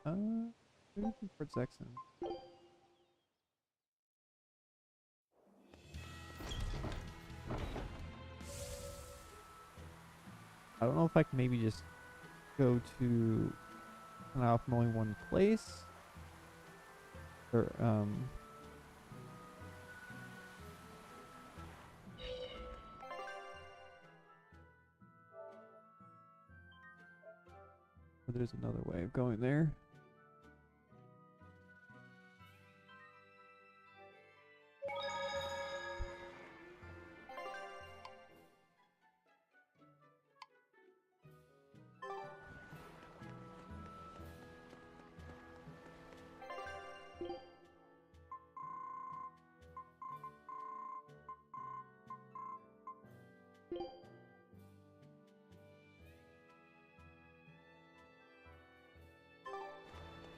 Um, maybe Fort Sexton. I don't know if I can maybe just go to kind of off from only one place, or or there's another way of going there.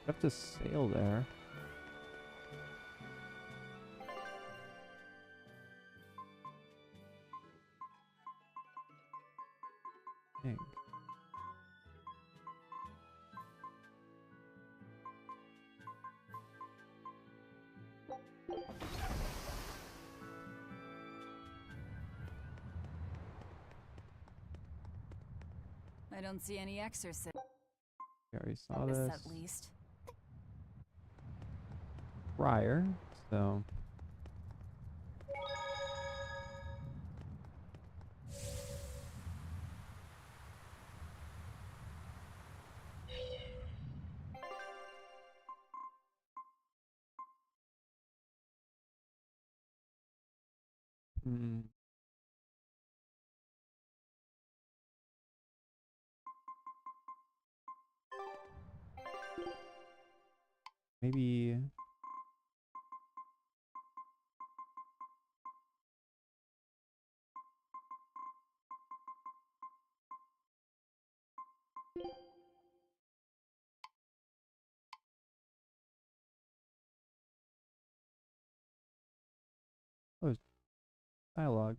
I have to sail there. Dang. I don't see any exorcist. We already saw this. At least. Prior, so. Hmm. Maybe. Dialogue.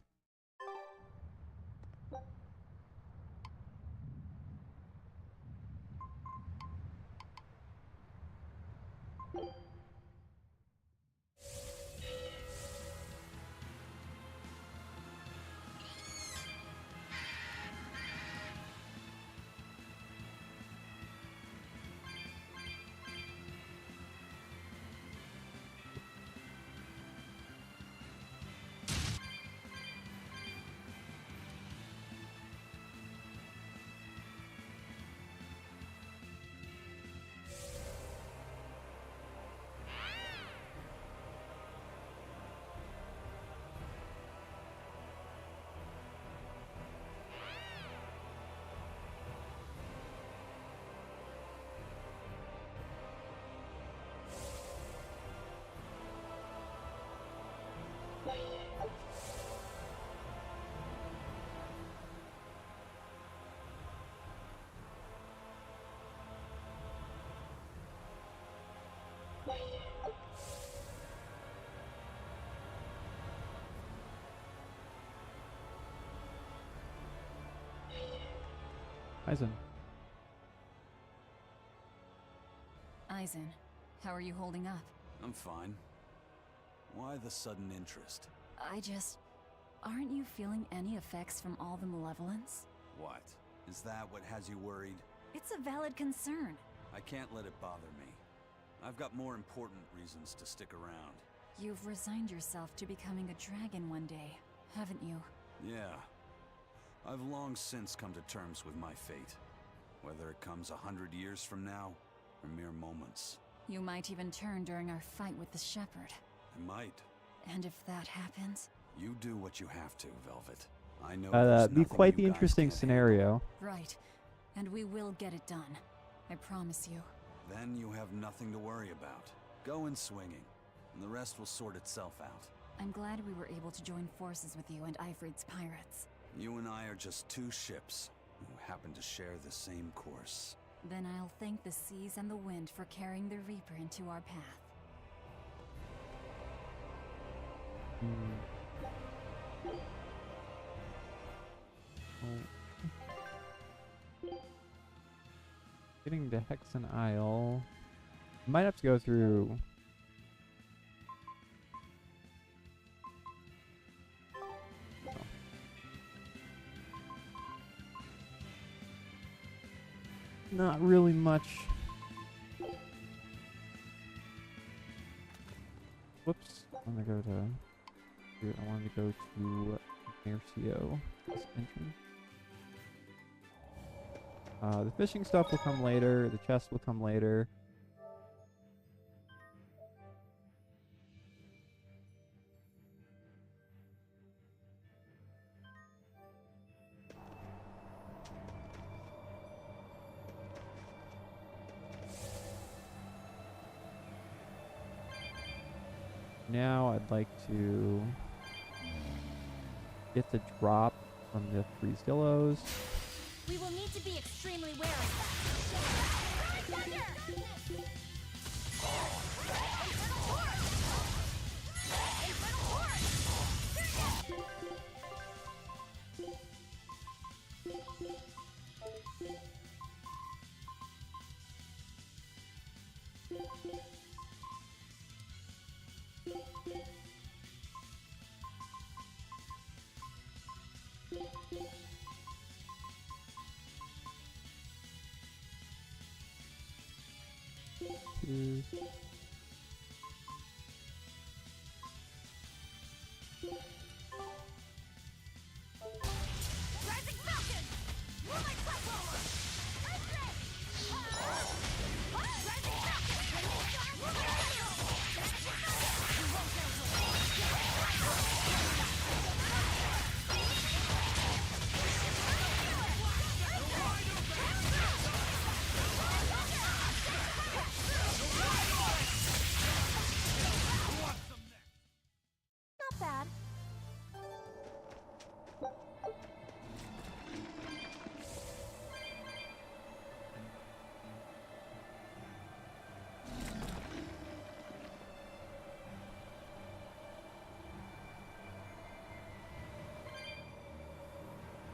Eisen. Eisen, how are you holding up? I'm fine. Why the sudden interest? Aren't you feeling any effects from all the malevolence? What? Is that what has you worried? It's a valid concern. I can't let it bother me. I've got more important reasons to stick around. You've resigned yourself to becoming a dragon one day, haven't you? Yeah. I've long since come to terms with my fate. Whether it comes 100 years from now, or mere moments. You might even turn during our fight with the Shepherd. I might. And if that happens? You do what you have to, Velvet. I know That'd be quite the interesting scenario. Right. And we will get it done. I promise you. Then you have nothing to worry about. Go in swinging, and the rest will sort itself out. I'm glad we were able to join forces with you and Ifrit's pirates. You and I are just two ships who happen to share the same course. Then I'll thank the seas and the wind for carrying the Reaper into our path. Getting to Hexen Isle. Might have to go through. Not really much. Whoops. I want to go to. Here, I wanted to go to Berseria. This entrance. The fishing stuff will come later. The chest will come later. Now I'd like to get the drop from the Freezillos. We will need to be extremely wary.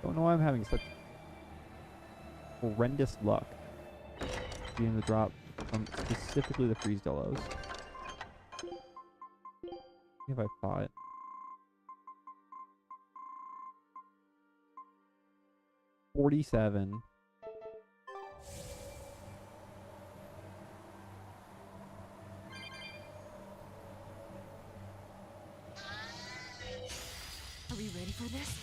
Don't know why I'm having such horrendous luck being the drop from specifically the Freeze Delos. If I fought. $47. Are we ready for this?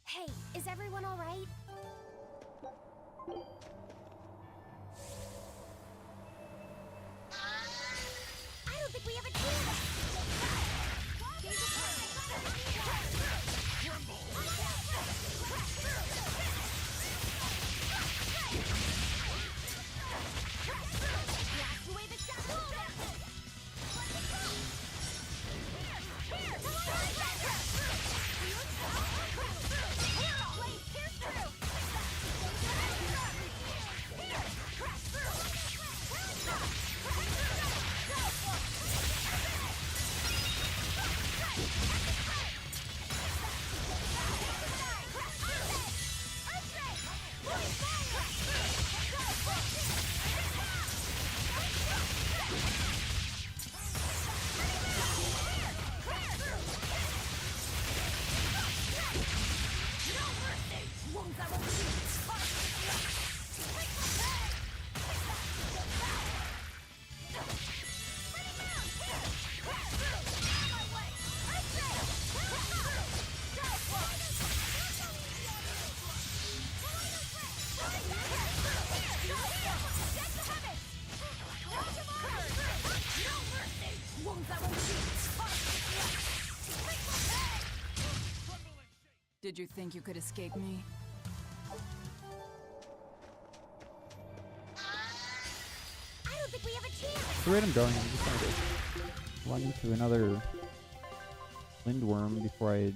Hey, is everyone all right? I don't think we have a chance. Blast away the shadow. Did you think you could escape me? I don't think we have a chance. The rate I'm going, I'm just going to run into another Lindworm before I...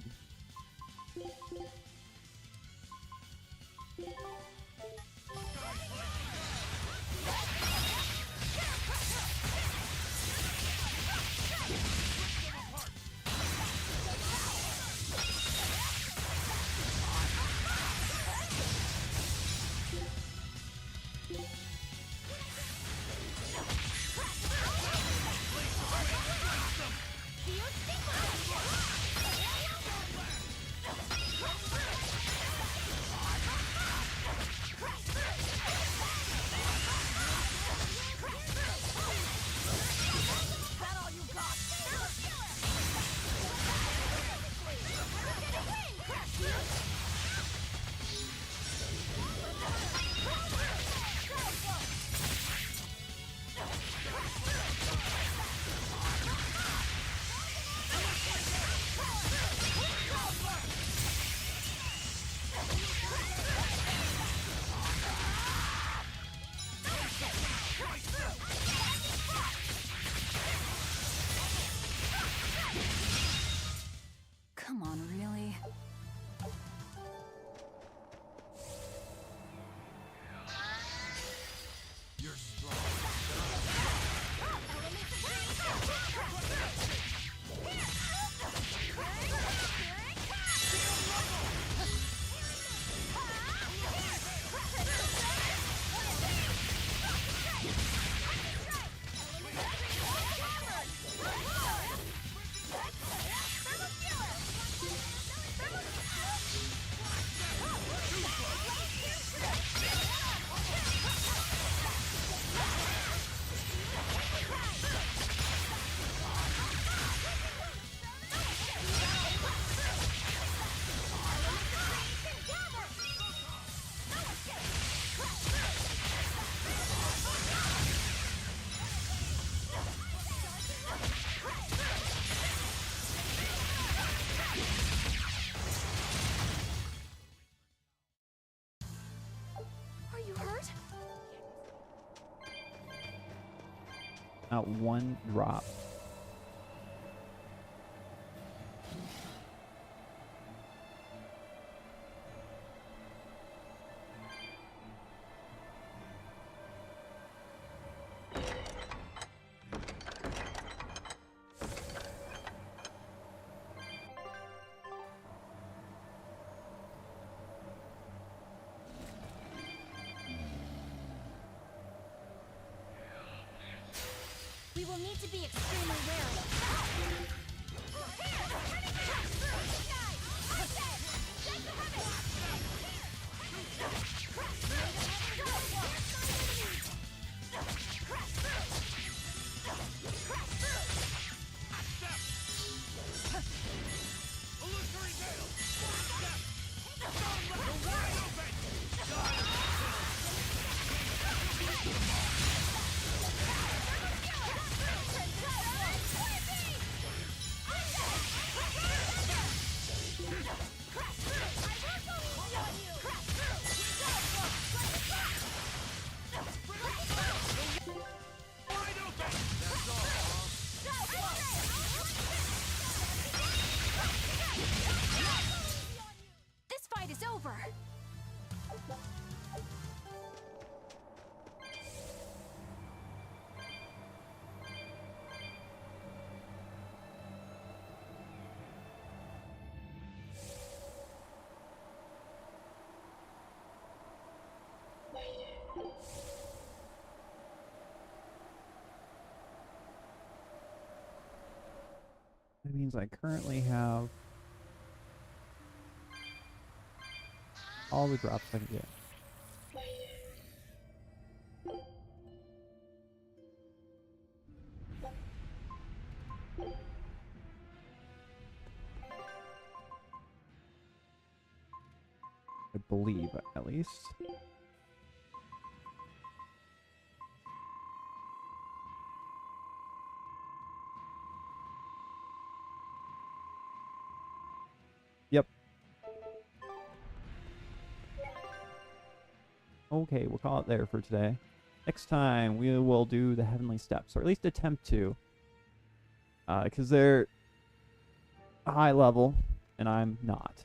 You hurt? Not one drop. We will need to be extremely wary. This fight is over. That means I currently have all the drops I can get. I believe, at least. Yep. Okay, we'll call it there for today. Next time, we will do the Heavenly Steps, or at least attempt to. Because they're high level, and I'm not.